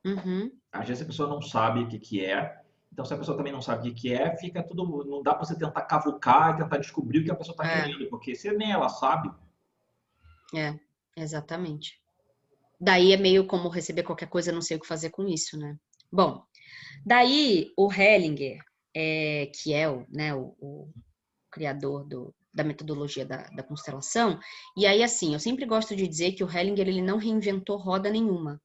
uhum. Às vezes a pessoa não sabe o que é. Então, se a pessoa também não sabe o que é, fica tudo. Não dá para você tentar cavucar e tentar descobrir o que a pessoa está querendo, porque se nem ela sabe. Exatamente. Daí é meio como receber qualquer coisa, não sei o que fazer com isso, né? Bom, daí o Hellinger, que é o criador da metodologia da constelação, e aí assim, eu sempre gosto de dizer que o Hellinger, ele não reinventou roda nenhuma.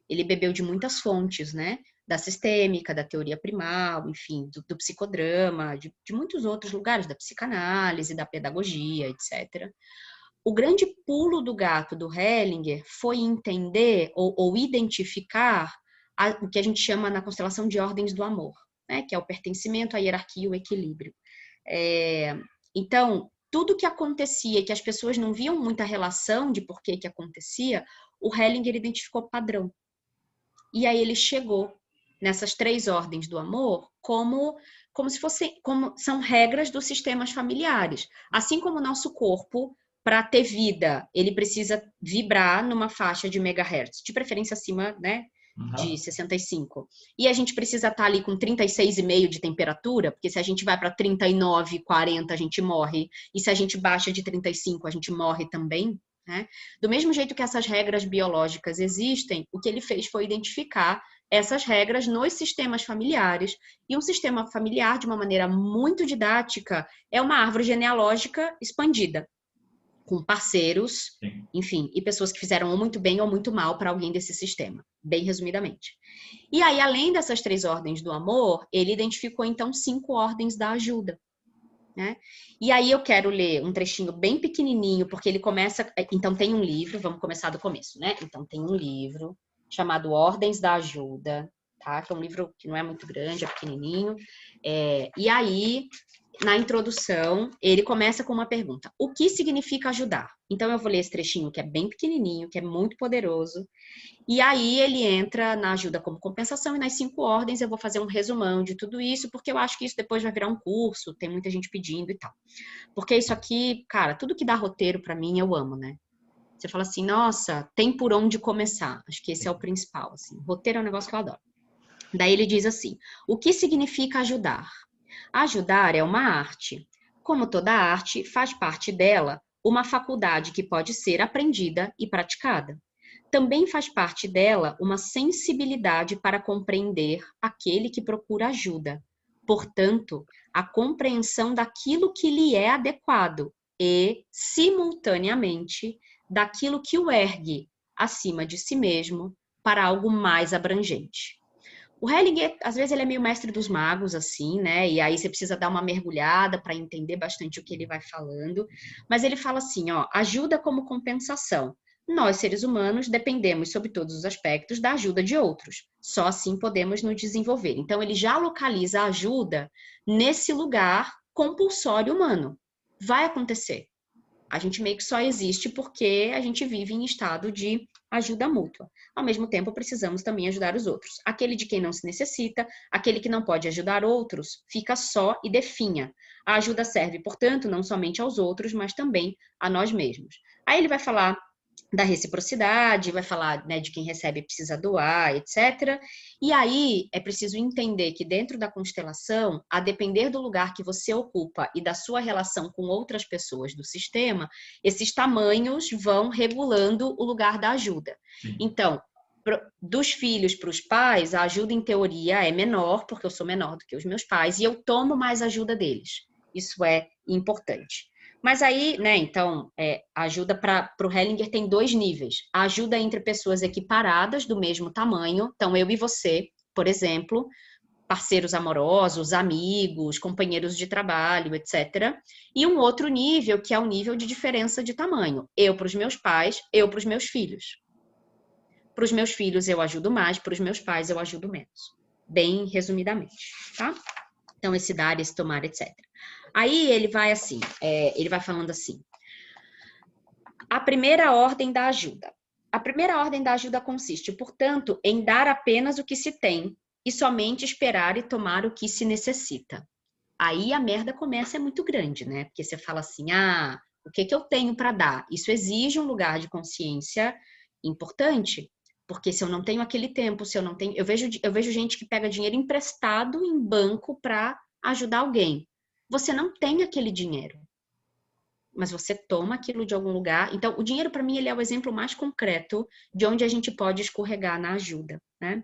Ele bebeu de muitas fontes, né? Da sistêmica, da teoria primal, enfim, do psicodrama, de muitos outros lugares, da psicanálise, da pedagogia, etc. O grande pulo do gato do Hellinger foi entender ou identificar o que a gente chama na constelação de ordens do amor, né? Que é o pertencimento, a hierarquia e o equilíbrio. Então, tudo que acontecia, que as pessoas não viam muita relação de por que acontecia, o Hellinger identificou padrão. E aí ele chegou nessas 3 ordens do amor como se fossem, como são regras dos sistemas familiares. Assim como o nosso corpo, para ter vida, ele precisa vibrar numa faixa de megahertz, de preferência acima, né, de 65. E a gente precisa estar ali com 36,5 de temperatura, porque se a gente vai para 39, 40, a gente morre. E se a gente baixa de 35, a gente morre também. Né? Do mesmo jeito que essas regras biológicas existem, o que ele fez foi identificar essas regras nos sistemas familiares. E um sistema familiar, de uma maneira muito didática, é uma árvore genealógica expandida, com parceiros, Sim. enfim, e pessoas que fizeram ou muito bem ou muito mal para alguém desse sistema, bem resumidamente. E aí, além dessas 3 ordens do amor, ele identificou, então, 5 ordens da ajuda. Né? E aí eu quero ler um trechinho bem pequenininho, porque ele começa... Então tem um livro, vamos começar do começo, né? Então tem um livro chamado Ordens da Ajuda, tá? Que é um livro que não é muito grande, é pequenininho. E aí, na introdução, ele começa com uma pergunta. O que significa ajudar? Então eu vou ler esse trechinho que é bem pequenininho, que é muito poderoso. E aí ele entra na ajuda como compensação e nas 5 ordens eu vou fazer um resumão de tudo isso, porque eu acho que isso depois vai virar um curso, tem muita gente pedindo e tal. Porque isso aqui, cara, tudo que dá roteiro pra mim eu amo, né? Você fala assim, nossa, tem por onde começar. Acho que esse é o principal, assim. Roteiro é um negócio que eu adoro. Daí ele diz assim, o que significa ajudar? Ajudar é uma arte. Como toda arte, faz parte dela uma faculdade que pode ser aprendida e praticada. Também faz parte dela uma sensibilidade para compreender aquele que procura ajuda. Portanto, a compreensão daquilo que lhe é adequado e, simultaneamente, daquilo que o ergue acima de si mesmo para algo mais abrangente. O Hellinger, às vezes, ele é meio mestre dos magos, assim, né? E aí você precisa dar uma mergulhada para entender bastante o que ele vai falando. Mas ele fala assim, ó, ajuda como compensação. Nós, seres humanos, dependemos, sob todos os aspectos, da ajuda de outros. Só assim podemos nos desenvolver. Então, ele já localiza a ajuda nesse lugar compulsório humano. Vai acontecer. A gente meio que só existe porque a gente vive em estado de ajuda mútua. Ao mesmo tempo, precisamos também ajudar os outros. Aquele de quem não se necessita, aquele que não pode ajudar outros, fica só e definha. A ajuda serve, portanto, não somente aos outros, mas também a nós mesmos. Aí ele vai falar da reciprocidade, vai falar, né, de quem recebe precisa doar, etc. E aí é preciso entender que dentro da constelação, a depender do lugar que você ocupa e da sua relação com outras pessoas do sistema, esses tamanhos vão regulando o lugar da ajuda. Sim. Então, dos filhos para os pais, a ajuda em teoria é menor, porque eu sou menor do que os meus pais, e eu tomo mais ajuda deles. Isso é importante. Mas aí, né, então, a ajuda para o Hellinger tem 2 níveis. A ajuda entre pessoas equiparadas do mesmo tamanho, então eu e você, por exemplo, parceiros amorosos, amigos, companheiros de trabalho, etc. E um outro nível, que é o nível de diferença de tamanho. Eu para os meus pais, eu para os meus filhos. Para os meus filhos eu ajudo mais, para os meus pais eu ajudo menos. Bem resumidamente, tá? Então, esse dar, esse tomar, etc. Aí ele vai assim, ele vai falando assim. A primeira ordem da ajuda. A primeira ordem da ajuda consiste, portanto, em dar apenas o que se tem e somente esperar e tomar o que se necessita. Aí a merda começa a ser muito grande, né? Porque você fala assim, o que eu tenho para dar? Isso exige um lugar de consciência importante, porque se eu não tenho aquele tempo, se eu não tenho... Eu vejo gente que pega dinheiro emprestado em banco para ajudar alguém. Você não tem aquele dinheiro, mas você toma aquilo de algum lugar. Então, o dinheiro, para mim, ele é o exemplo mais concreto de onde a gente pode escorregar na ajuda, né?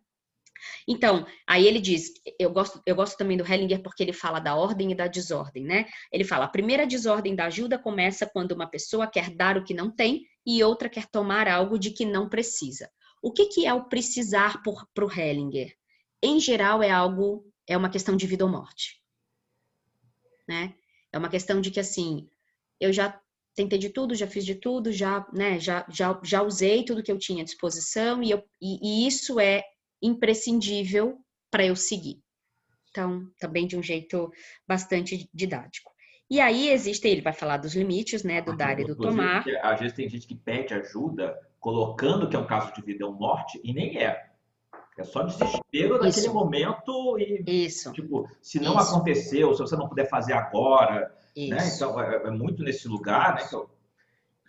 Então, aí ele diz, eu gosto também do Hellinger porque ele fala da ordem e da desordem, né? Ele fala, a primeira desordem da ajuda começa quando uma pessoa quer dar o que não tem e outra quer tomar algo de que não precisa. O que é o precisar para o Hellinger? Em geral, é uma questão de vida ou morte. Né? É uma questão de que, assim, eu já tentei de tudo, já fiz de tudo, já usei tudo que eu tinha à disposição e isso é imprescindível para eu seguir. Então, também de um jeito bastante didático. E aí ele vai falar dos limites, né, do dar e do Inclusive, tomar. que às vezes tem gente que pede ajuda colocando que é um caso de vida ou morte e nem é. É só desespero naquele Isso, momento e, isso, tipo, se não isso, aconteceu, se você não puder fazer agora, né? isso. Então, é muito nesse lugar, né? Isso.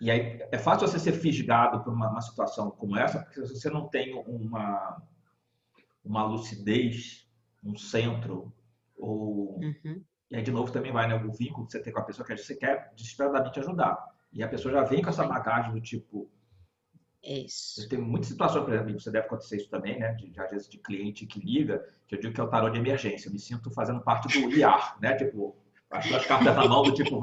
E aí é fácil você ser fisgado por uma situação como essa, porque se você não tem uma lucidez, um centro, ou... Uhum. E aí, de novo, também vai, né? O vínculo que você tem com a pessoa que você quer desesperadamente ajudar. E a pessoa já vem com essa Sim, bagagem do tipo, eu isso. tenho muitas situações, por exemplo, você deve acontecer isso também, né? De às vezes de cliente que liga, que eu digo que é o tarô de emergência. Eu me sinto fazendo parte do IAR, né? Tipo, as duas cartas na mão do tipo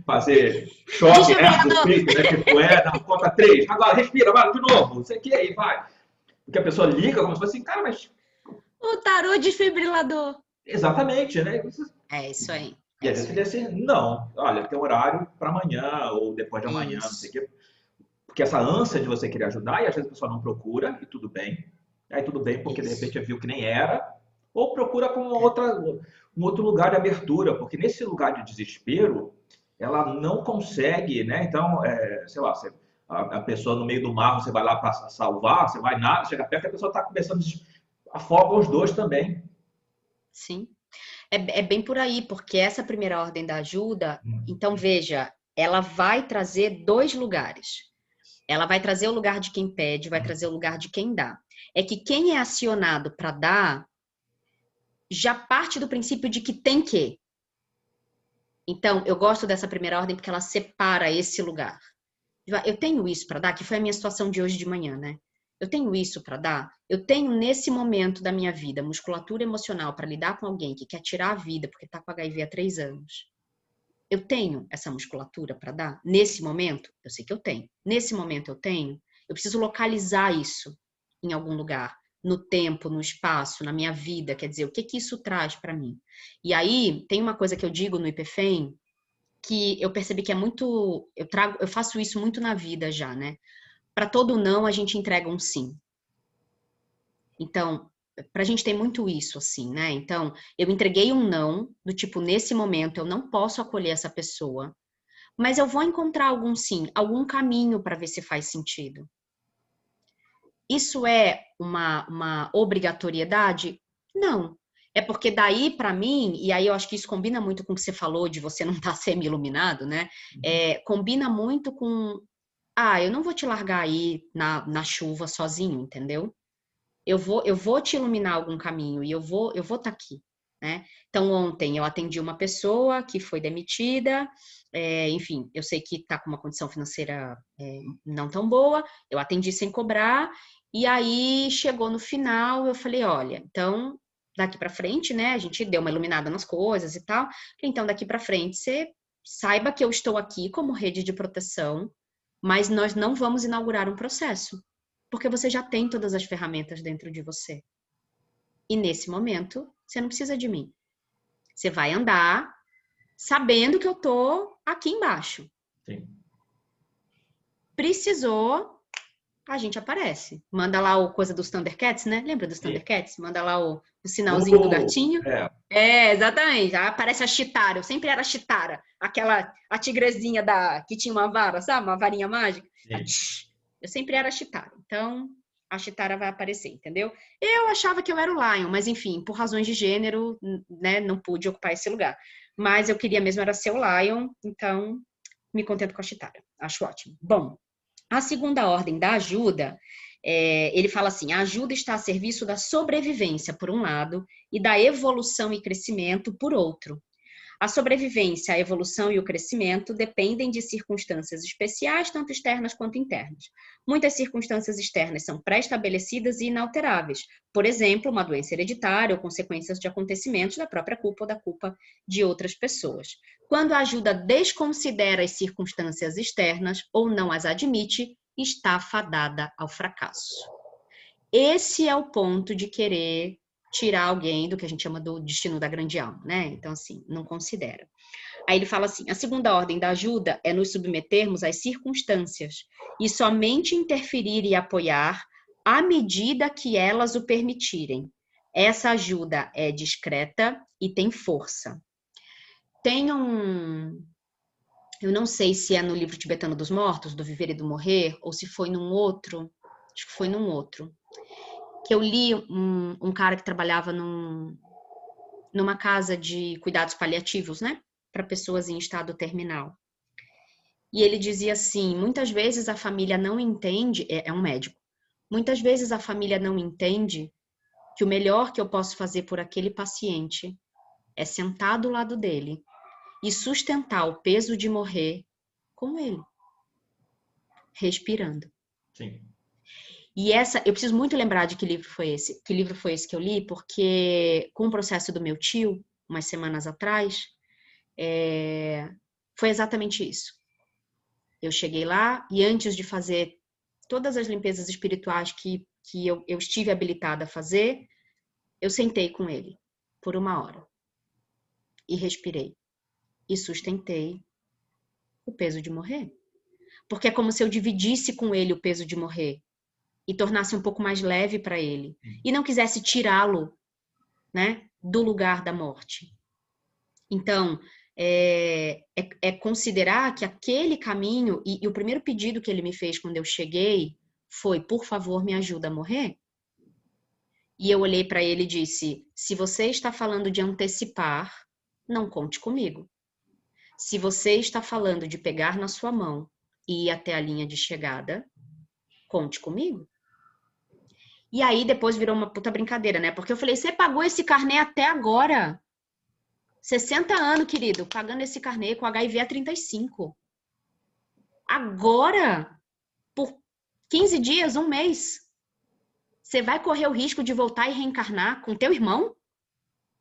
fazer choque, né? Do Desfibrilador. peito, né? Tipo, não, conta três, agora respira, vai de novo, não sei o que, aí vai. Porque a pessoa liga como se fosse assim, cara, mas O tarô desfibrilador. exatamente, né? É isso aí. E É às vezes isso você aí. diz assim, não, olha, tem horário para amanhã ou depois de amanhã, não sei o Isso. quê. Porque essa ânsia de você querer ajudar, e às vezes a pessoa não procura, e tudo bem. Aí tudo bem, porque de Isso. repente viu que nem era, ou procura com É. um outro lugar de abertura, porque nesse lugar de desespero, ela não consegue, né? Então, sei lá, a pessoa no meio do mar, você vai lá para salvar, você vai nada, chega perto, a pessoa está começando a afoga os dois também. Sim. É bem por aí, porque essa primeira ordem da ajuda, então veja, ela vai trazer dois lugares. Ela vai trazer o lugar de quem pede, vai trazer o lugar de quem dá. É que quem é acionado para dar já parte do princípio de que tem que. Então, eu gosto dessa primeira ordem porque ela separa esse lugar. Eu tenho isso para dar, que foi a minha situação de hoje de manhã, né? Eu tenho isso para dar. Eu tenho nesse momento da minha vida musculatura emocional para lidar com alguém que quer tirar a vida porque está com HIV há 3 anos. Eu tenho essa musculatura para dar nesse momento? Eu sei que eu tenho. Nesse momento eu tenho. Eu preciso localizar isso em algum lugar, no tempo, no espaço, na minha vida. Quer dizer, o que que isso traz para mim? E aí tem uma coisa que eu digo no IPFEM que eu percebi que é muito, eu faço isso muito na vida já, né? Para todo não a gente entrega um sim. Então, pra gente tem muito isso assim, né? Então, eu entreguei um não, do tipo nesse momento eu não posso acolher essa pessoa, mas eu vou encontrar algum sim, algum caminho para ver se faz sentido. Isso é uma obrigatoriedade? Não. É porque daí, para mim, e aí eu acho que isso combina muito com o que você falou de você não estar semi-iluminado, né? Combina muito com, eu não vou te largar aí na chuva sozinho, entendeu? Eu vou te iluminar algum caminho e eu vou estar aqui, né? Então, ontem eu atendi uma pessoa que foi demitida, enfim, eu sei que está com uma condição financeira não tão boa, eu atendi sem cobrar, e aí chegou no final, eu falei, olha, então, daqui para frente, né, a gente deu uma iluminada nas coisas e tal, então daqui para frente você saiba que eu estou aqui como rede de proteção, mas nós não vamos inaugurar um processo, porque você já tem todas as ferramentas dentro de você. E nesse momento, você não precisa de mim. Você vai andar sabendo que eu tô aqui embaixo. Sim. Precisou, a gente aparece. Manda lá o coisa dos Thundercats, né? Lembra dos Sim. Thundercats? Manda lá o sinalzinho do gatinho. É, Exatamente. Aí aparece a Chitara. Eu sempre era a Chitara. A tigrezinha que tinha uma vara, sabe? Uma varinha mágica. sim. Eu sempre era a Chitara. Então, a Chitara vai aparecer, entendeu? Eu achava que eu era o Lion, mas enfim, por razões de gênero, né, não pude ocupar esse lugar. Mas eu queria mesmo era ser o Lion, então me contento com a Chitara. Acho ótimo. Bom, a segunda ordem da ajuda, ele fala assim: a ajuda está a serviço da sobrevivência, por um lado, e da evolução e crescimento, por outro. A sobrevivência, a evolução e o crescimento dependem de circunstâncias especiais, tanto externas quanto internas. Muitas circunstâncias externas são pré-estabelecidas e inalteráveis. Por exemplo, uma doença hereditária ou consequências de acontecimentos da própria culpa ou da culpa de outras pessoas. Quando a ajuda desconsidera as circunstâncias externas ou não as admite, está fadada ao fracasso. Esse é o ponto de querer tirar alguém do que a gente chama do destino da grande alma, né? Então, assim, não considera. Aí ele fala assim: a segunda ordem da ajuda é nos submetermos às circunstâncias e somente interferir e apoiar à medida que elas o permitirem. Essa ajuda é discreta e tem força. Tem eu não sei se é no livro Tibetano dos Mortos, do Viver e do Morrer, ou se foi num outro, acho que foi num outro, que eu li um cara que trabalhava numa casa de cuidados paliativos, né? Para pessoas em estado terminal. E ele dizia assim, muitas vezes a família não entende, é um médico, muitas vezes a família não entende que o melhor que eu posso fazer por aquele paciente é sentar do lado dele e sustentar o peso de morrer com ele, respirando. Sim. E eu preciso muito lembrar de que livro foi esse que eu li, porque com o processo do meu tio, umas semanas atrás, foi exatamente isso. Eu cheguei lá e antes de fazer todas as limpezas espirituais que eu estive habilitada a fazer, eu sentei com ele por 1 hora e respirei e sustentei o peso de morrer. Porque é como se eu dividisse com ele o peso de morrer e tornasse um pouco mais leve para ele e não quisesse tirá-lo, né, do lugar da morte. Então, é considerar que aquele caminho, e o primeiro pedido que ele me fez quando eu cheguei foi, por favor, me ajuda a morrer. E eu olhei para ele e disse, se você está falando de antecipar, não conte comigo. Se você está falando de pegar na sua mão e ir até a linha de chegada, conte comigo. E aí depois virou uma puta brincadeira, né? Porque eu falei, você pagou esse carnê até agora? 60 anos, querido, pagando esse carnê com HIV a 35. Agora, por 15 dias, 1 mês, você vai correr o risco de voltar e reencarnar com teu irmão?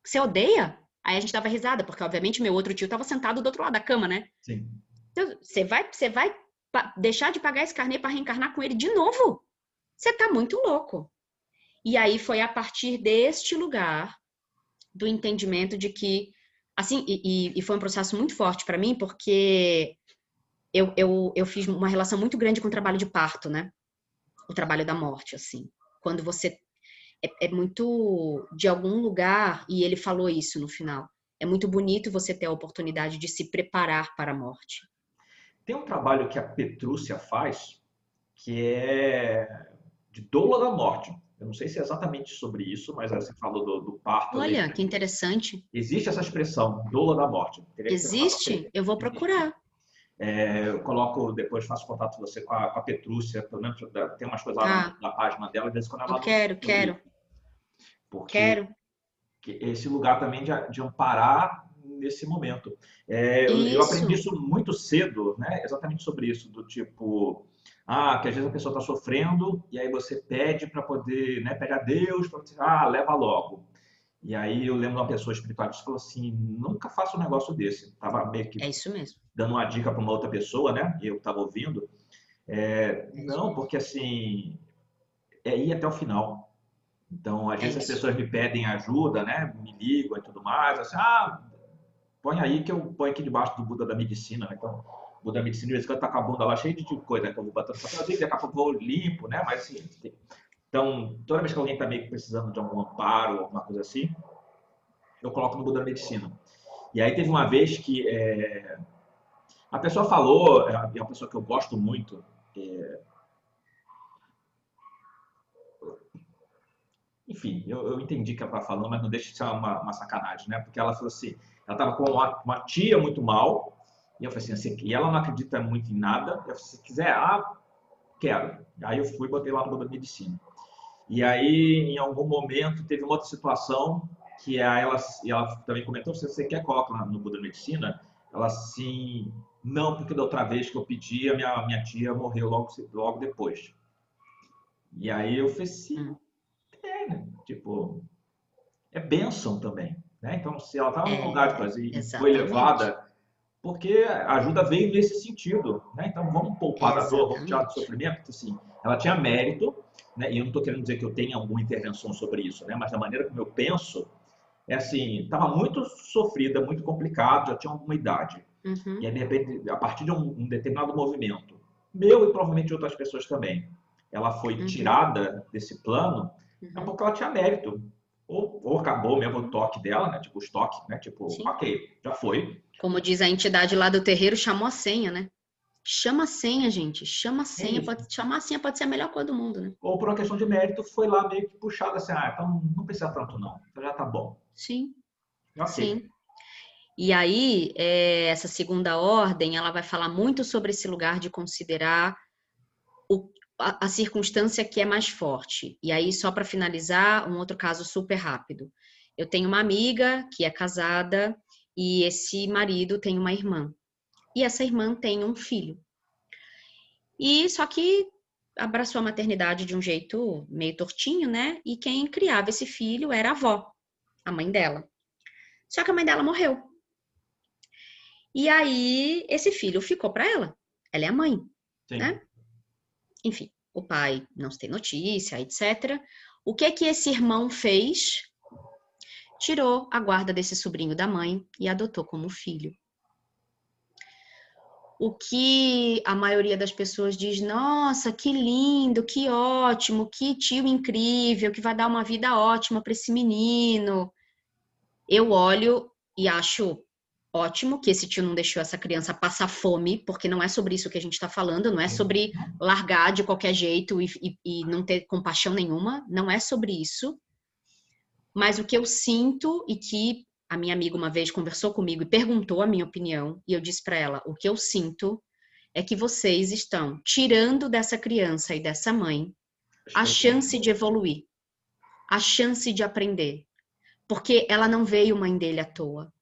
Que você odeia? Aí a gente dava risada, porque obviamente meu outro tio estava sentado do outro lado da cama, né? Sim. Então, você vai deixar de pagar esse carnê para reencarnar com ele de novo? Você tá muito louco. E aí foi a partir deste lugar do entendimento de que, assim, e foi um processo muito forte para mim, porque eu fiz uma relação muito grande com o trabalho de parto, né? O trabalho da morte, assim. Quando você é muito de algum lugar, e ele falou isso no final, é muito bonito você ter a oportunidade de se preparar para a morte. Tem um trabalho que a Petrúcia faz, que é de doula da morte. Eu não sei se é exatamente sobre isso, mas você falou do parto ali, Olha, né? que interessante. Existe essa expressão, doula da morte. Teria que perguntar para Existe? você. Eu vou Existe. procurar. Eu coloco, depois faço contato com você com a Petrúcia, pelo menos tem umas coisas lá Tá, na página dela, de vez em quando eu ela anuncia quero, sobre quero, isso. Porque quero. esse lugar também de amparar nesse momento. Eu aprendi Isso. isso muito cedo, né? Exatamente sobre isso, do tipo, que às vezes a pessoa está sofrendo e aí você pede para poder, né? Pede a Deus para você, leva logo. E aí eu lembro de uma pessoa espiritual que falou assim, nunca faça um negócio desse. Tava meio que É isso mesmo. dando uma dica para uma outra pessoa, né? E eu estava ouvindo. É isso Não, mesmo. porque assim, é ir até o final. Então, às É vezes as isso. pessoas me pedem ajuda, né? Me ligam e tudo mais, assim, põe aí que eu ponho aqui debaixo do Buda da medicina, né? Então, o Buda da medicina, de vez em quando tá com a bunda lá cheia de coisa, né? Que eu vou botando papelzinho, daqui a pouco eu vou limpo, né? Mas assim, então, toda vez que alguém tá meio que precisando de algum amparo, alguma coisa assim, eu coloco no Buda da medicina. E aí teve uma vez que a pessoa falou, é uma pessoa que eu gosto muito, enfim, eu entendi que ela estava falando, mas não deixa de ser uma sacanagem, né? Porque ela falou assim, ela estava com uma tia muito mal, e eu falei assim, e ela não acredita muito em nada, eu falei, se quiser, quero. Aí eu fui e botei lá no Buda Medicina. E aí, em algum momento, teve uma outra situação que ela também comentou, se você quer colocar no Buda Medicina, ela assim, não, porque da outra vez que eu pedi, a minha tia morreu logo depois. E aí eu falei assim, Hum. né? Tipo, é bênção também, né? Então, se ela estava num lugar de coisa e foi Exatamente. levada, porque a ajuda veio nesse sentido, né? Então, vamos poupar da dor, vamos tirar do Exatamente. sofrimento. Assim, ela tinha mérito, né? E eu não estou querendo dizer que eu tenha alguma intervenção sobre isso, né? Mas da maneira como eu penso, é assim, estava muito sofrida, muito complicado, já tinha alguma idade. E Uhum. aí, de repente, a partir de um determinado movimento, meu e provavelmente de outras pessoas também, ela foi Uhum. tirada desse plano, é Uhum. porque ela tinha mérito. Ou acabou mesmo o toque dela, né? Tipo, os toques, né? Tipo, Sim. ok, já foi. Como diz a entidade lá do terreiro, chamou a senha, né? Chama a senha, gente. Chama a É senha. isso. Pode, chamar a senha pode ser a melhor coisa do mundo, né? Ou por uma questão de mérito, foi lá meio que puxada assim, ah, então não precisa tanto não, então já tá bom. Sim, Ok. sim. E aí, essa segunda ordem, ela vai falar muito sobre esse lugar de considerar a circunstância que é mais forte. E aí, só para finalizar, um outro caso super rápido. Eu tenho uma amiga que é casada e esse marido tem uma irmã. E essa irmã tem um filho. E só que abraçou a maternidade de um jeito meio tortinho, né? E quem criava esse filho era a avó, a mãe dela. Só que a mãe dela morreu. E aí esse filho ficou para ela. Ela é a mãe, Sim. né? Enfim, o pai não se tem notícia, etc. O que que esse irmão fez? Tirou a guarda desse sobrinho da mãe e adotou como filho. O que a maioria das pessoas diz, nossa, que lindo, que ótimo, que tio incrível, que vai dar uma vida ótima para esse menino. Eu olho e acho ótimo que esse tio não deixou essa criança passar fome, porque não é sobre isso que a gente está falando, não é Sim. sobre largar de qualquer jeito e não ter compaixão nenhuma, não é sobre isso. Mas o que eu sinto e que a minha amiga uma vez conversou comigo e perguntou a minha opinião, e eu disse para ela: o que eu sinto é que vocês estão tirando dessa criança e dessa mãe a chance de evoluir, a chance de aprender, porque ela não veio mãe dele à toa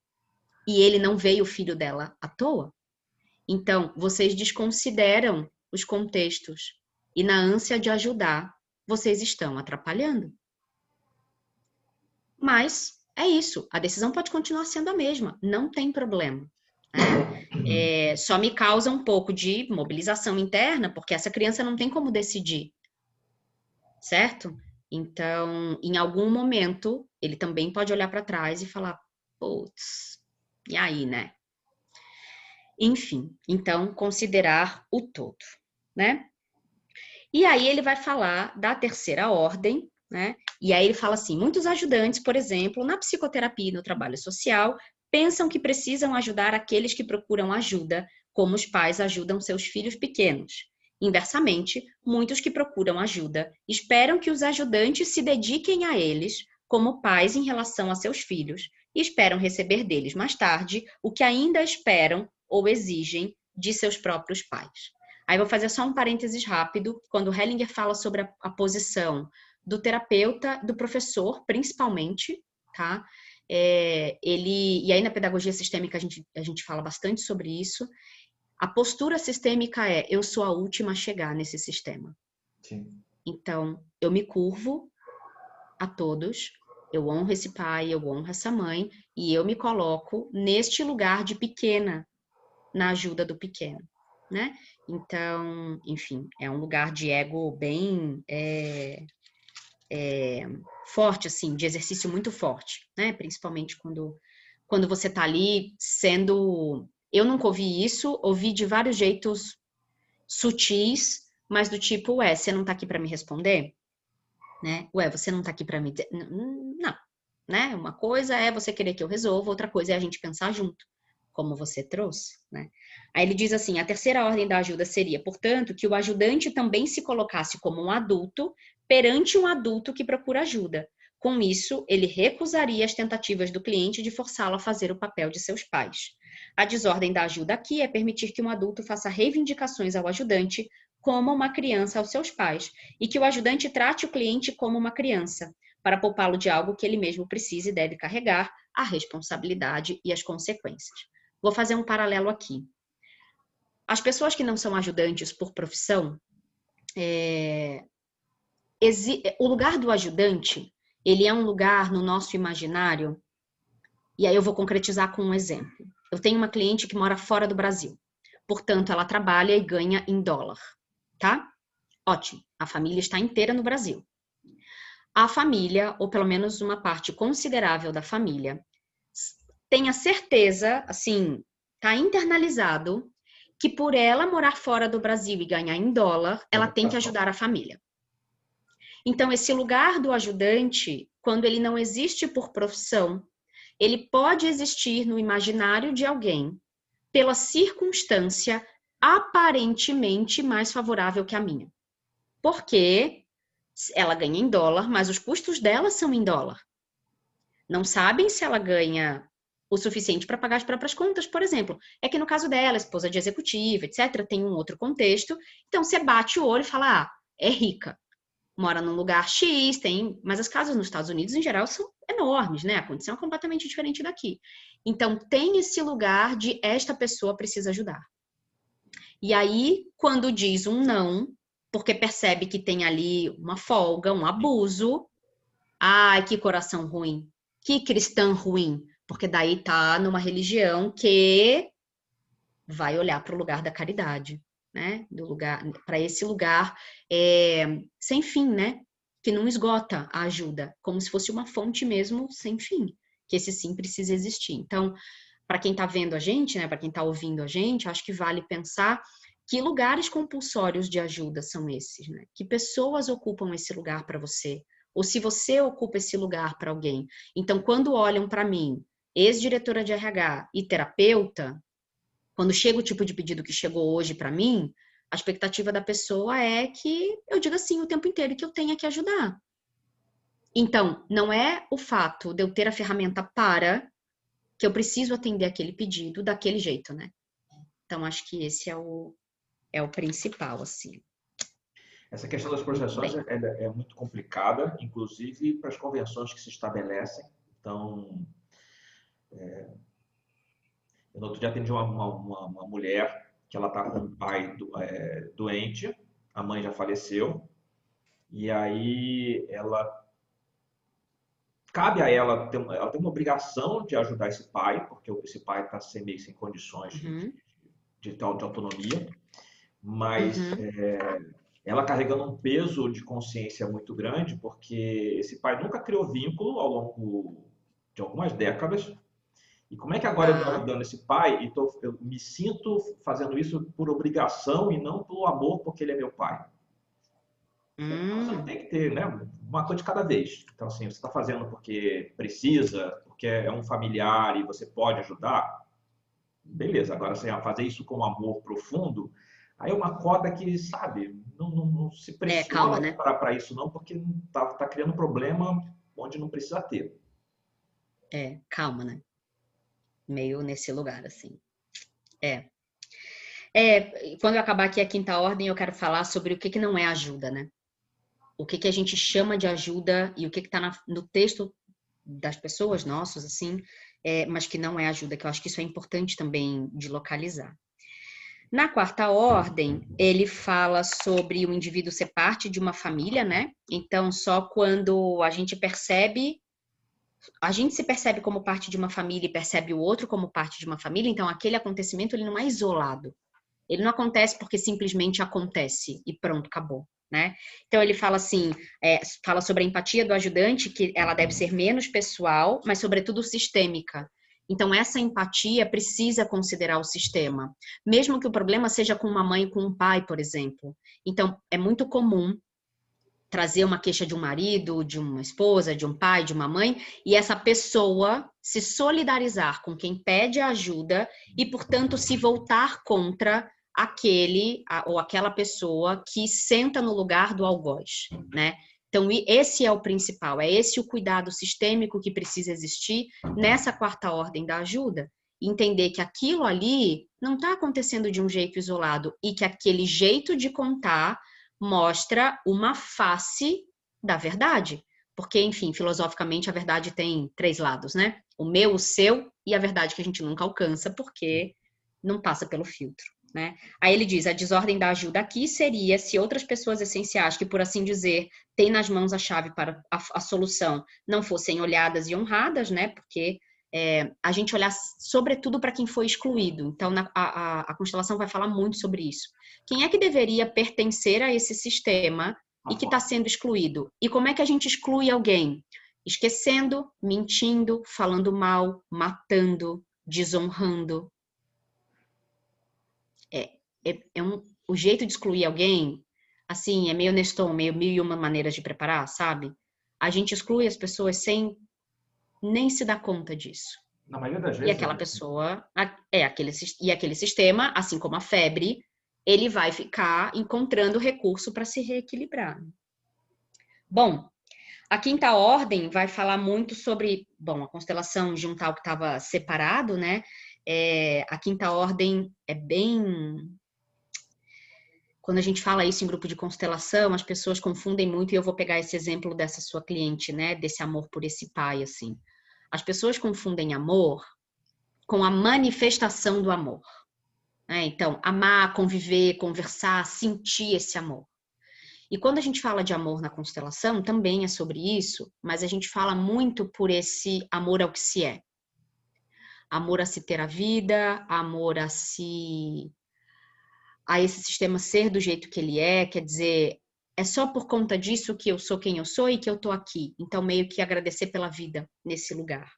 e ele não veio filho dela à toa. Então, vocês desconsideram os contextos e na ânsia de ajudar, vocês estão atrapalhando. Mas é isso, a decisão pode continuar sendo a mesma, não tem problema. Né? Só me causa um pouco de mobilização interna, porque essa criança não tem como decidir, certo? Então, em algum momento, ele também pode olhar para trás e falar: putz, e aí, né? Enfim, então, considerar o todo, né? E aí ele vai falar da terceira ordem, né? E aí ele fala assim: muitos ajudantes, por exemplo, na psicoterapia e no trabalho social, pensam que precisam ajudar aqueles que procuram ajuda, como os pais ajudam seus filhos pequenos. Inversamente, muitos que procuram ajuda esperam que os ajudantes se dediquem a eles, como pais em relação a seus filhos, e esperam receber deles mais tarde o que ainda esperam ou exigem de seus próprios pais. Aí vou fazer só um parênteses rápido, quando Hellinger fala sobre a posição do terapeuta, do professor, principalmente, tá? E aí na pedagogia sistêmica a gente fala bastante sobre isso. A postura sistêmica é: eu sou a última a chegar nesse sistema. Sim. Então, eu me curvo a todos, eu honro esse pai, eu honro essa mãe, e eu me coloco neste lugar de pequena, na ajuda do pequeno, né? Então, enfim, é um lugar de ego bem forte, assim, de exercício muito forte, né? Principalmente quando você tá ali sendo... Eu nunca ouvi isso, ouvi de vários jeitos sutis, mas do tipo, ué, você não tá aqui para me responder? Né? Ué, você não tá aqui para me dizer... Não, né? Uma coisa é você querer que eu resolva, outra coisa é a gente pensar junto, como você trouxe, né? Aí ele diz assim: a terceira ordem da ajuda seria, portanto, que o ajudante também se colocasse como um adulto perante um adulto que procura ajuda. Com isso, ele recusaria as tentativas do cliente de forçá-lo a fazer o papel de seus pais. A desordem da ajuda aqui é permitir que um adulto faça reivindicações ao ajudante como uma criança aos seus pais, e que o ajudante trate o cliente como uma criança, para poupá-lo de algo que ele mesmo precisa e deve carregar, a responsabilidade e as consequências. Vou fazer um paralelo aqui. As pessoas que não são ajudantes por profissão, o lugar do ajudante, ele é um lugar no nosso imaginário, e aí eu vou concretizar com um exemplo. Eu tenho uma cliente que mora fora do Brasil, portanto, ela trabalha e ganha em dólar, tá? Ótimo, a família está inteira no Brasil. A família, ou pelo menos uma parte considerável da família, tenha certeza, assim, tá internalizado que por ela morar fora do Brasil e ganhar em dólar, ela tem que ajudar a família. Então, esse lugar do ajudante, quando ele não existe por profissão, ele pode existir no imaginário de alguém pela circunstância aparentemente mais favorável que a minha. Porque ela ganha em dólar, mas os custos dela são em dólar. Não sabem se ela ganha o suficiente para pagar as próprias contas, por exemplo. É que no caso dela, esposa de executiva, etc., tem um outro contexto. Então, você bate o olho e fala, ah, é rica. Mora num lugar X, tem... Mas as casas nos Estados Unidos, em geral, são enormes, né? A condição é completamente diferente daqui. Então, tem esse lugar de esta pessoa precisa ajudar. E aí, quando diz um não, porque percebe que tem ali uma folga, um abuso, ai, que coração ruim, que cristã ruim, porque daí tá numa religião que vai olhar para o lugar da caridade, né? Do lugar, para esse lugar sem fim, né? Que não esgota a ajuda, como se fosse uma fonte mesmo sem fim, que esse sim precisa existir. Então, para quem está vendo a gente, né? Para quem está ouvindo a gente, acho que vale pensar que lugares compulsórios de ajuda são esses, né? Que pessoas ocupam esse lugar para você? Ou se você ocupa esse lugar para alguém. Então, quando olham para mim, ex-diretora de RH e terapeuta, quando chega o tipo de pedido que chegou hoje para mim, a expectativa da pessoa é que eu diga sim o tempo inteiro e que eu tenha que ajudar. Então, não é o fato de eu ter a ferramenta para que eu preciso atender aquele pedido daquele jeito, né? Então, acho que esse é o principal, assim. Essa questão das projeções é muito complicada, inclusive para as convenções que se estabelecem. Então, eu no outro dia atendi uma mulher que ela está com um pai doente, a mãe já faleceu, e aí cabe a ela tem uma obrigação de ajudar esse pai, porque esse pai está meio sem condições de autonomia, mas ela carregando um peso de consciência muito grande, porque esse pai nunca criou vínculo ao longo de algumas décadas. E como é que agora eu estou ajudando esse pai e eu me sinto fazendo isso por obrigação e não pelo amor, porque ele é meu pai? Então, você não tem que ter, né, uma coisa de cada vez. Então, assim, você está fazendo porque precisa, porque é um familiar e você pode ajudar, beleza. Agora, você fazer isso com amor profundo, aí é uma corda que, sabe, não se pressiona calma, né? para isso não, porque tá criando um problema onde não precisa ter. Calma, né? Meio nesse lugar, assim. Quando eu acabar aqui a quinta ordem, eu quero falar sobre o que não é ajuda, né? O que a gente chama de ajuda e o que está no texto das pessoas, nossos, assim, mas que não é ajuda, que eu acho que isso é importante também de localizar. Na quarta ordem, ele fala sobre o indivíduo ser parte de uma família, né? Então, só quando a gente se percebe como parte de uma família e percebe o outro como parte de uma família, então aquele acontecimento ele não é isolado. Ele não acontece porque simplesmente acontece e pronto, acabou, né? Então ele fala assim, fala sobre a empatia do ajudante, que ela deve ser menos pessoal, mas sobretudo sistêmica. Então essa empatia precisa considerar o sistema, mesmo que o problema seja com uma mãe e com um pai, por exemplo. Então é muito comum trazer uma queixa de um marido, de uma esposa, de um pai, de uma mãe, e essa pessoa se solidarizar com quem pede ajuda e, portanto, se voltar contra aquele ou aquela pessoa que senta no lugar do algoz, né? Então, esse é o principal, é esse o cuidado sistêmico que precisa existir nessa quarta ordem da ajuda. Entender que aquilo ali não está acontecendo de um jeito isolado e que aquele jeito de contar mostra uma face da verdade. Porque, enfim, filosoficamente, a verdade tem 3 lados, né? O meu, o seu e a verdade que a gente nunca alcança porque não passa pelo filtro, né? Aí ele diz, a desordem da ajuda aqui seria se outras pessoas essenciais, que por assim dizer, têm nas mãos a chave para a solução, não fossem olhadas e honradas, né? Porque a gente olhar sobretudo para quem foi excluído. Então, a constelação vai falar muito sobre isso. Quem é que deveria pertencer a esse sistema e que está sendo excluído? E como é que a gente exclui alguém? Esquecendo, mentindo, falando mal, matando, desonrando. o jeito de excluir alguém, assim, é meio Neston, meio mil e uma maneiras de preparar, sabe? A gente exclui as pessoas sem nem se dar conta disso. Na maioria das E vezes aquela pessoa, aquele sistema, assim como a febre, ele vai ficar encontrando recurso para se reequilibrar. Bom, a quinta ordem vai falar muito sobre, bom, a constelação juntar o que estava separado, né? A quinta ordem é bem... Quando a gente fala isso em grupo de constelação, as pessoas confundem muito, e eu vou pegar esse exemplo dessa sua cliente, né? Desse amor por esse pai, assim. As pessoas confundem amor com a manifestação do amor. Né? Então, amar, conviver, conversar, sentir esse amor. E quando a gente fala de amor na constelação, também é sobre isso, mas a gente fala muito por esse amor ao que se é. Amor a se ter a vida, amor a esse sistema ser do jeito que ele é, quer dizer, é só por conta disso que eu sou quem eu sou e que eu tô aqui. Então, meio que agradecer pela vida nesse lugar.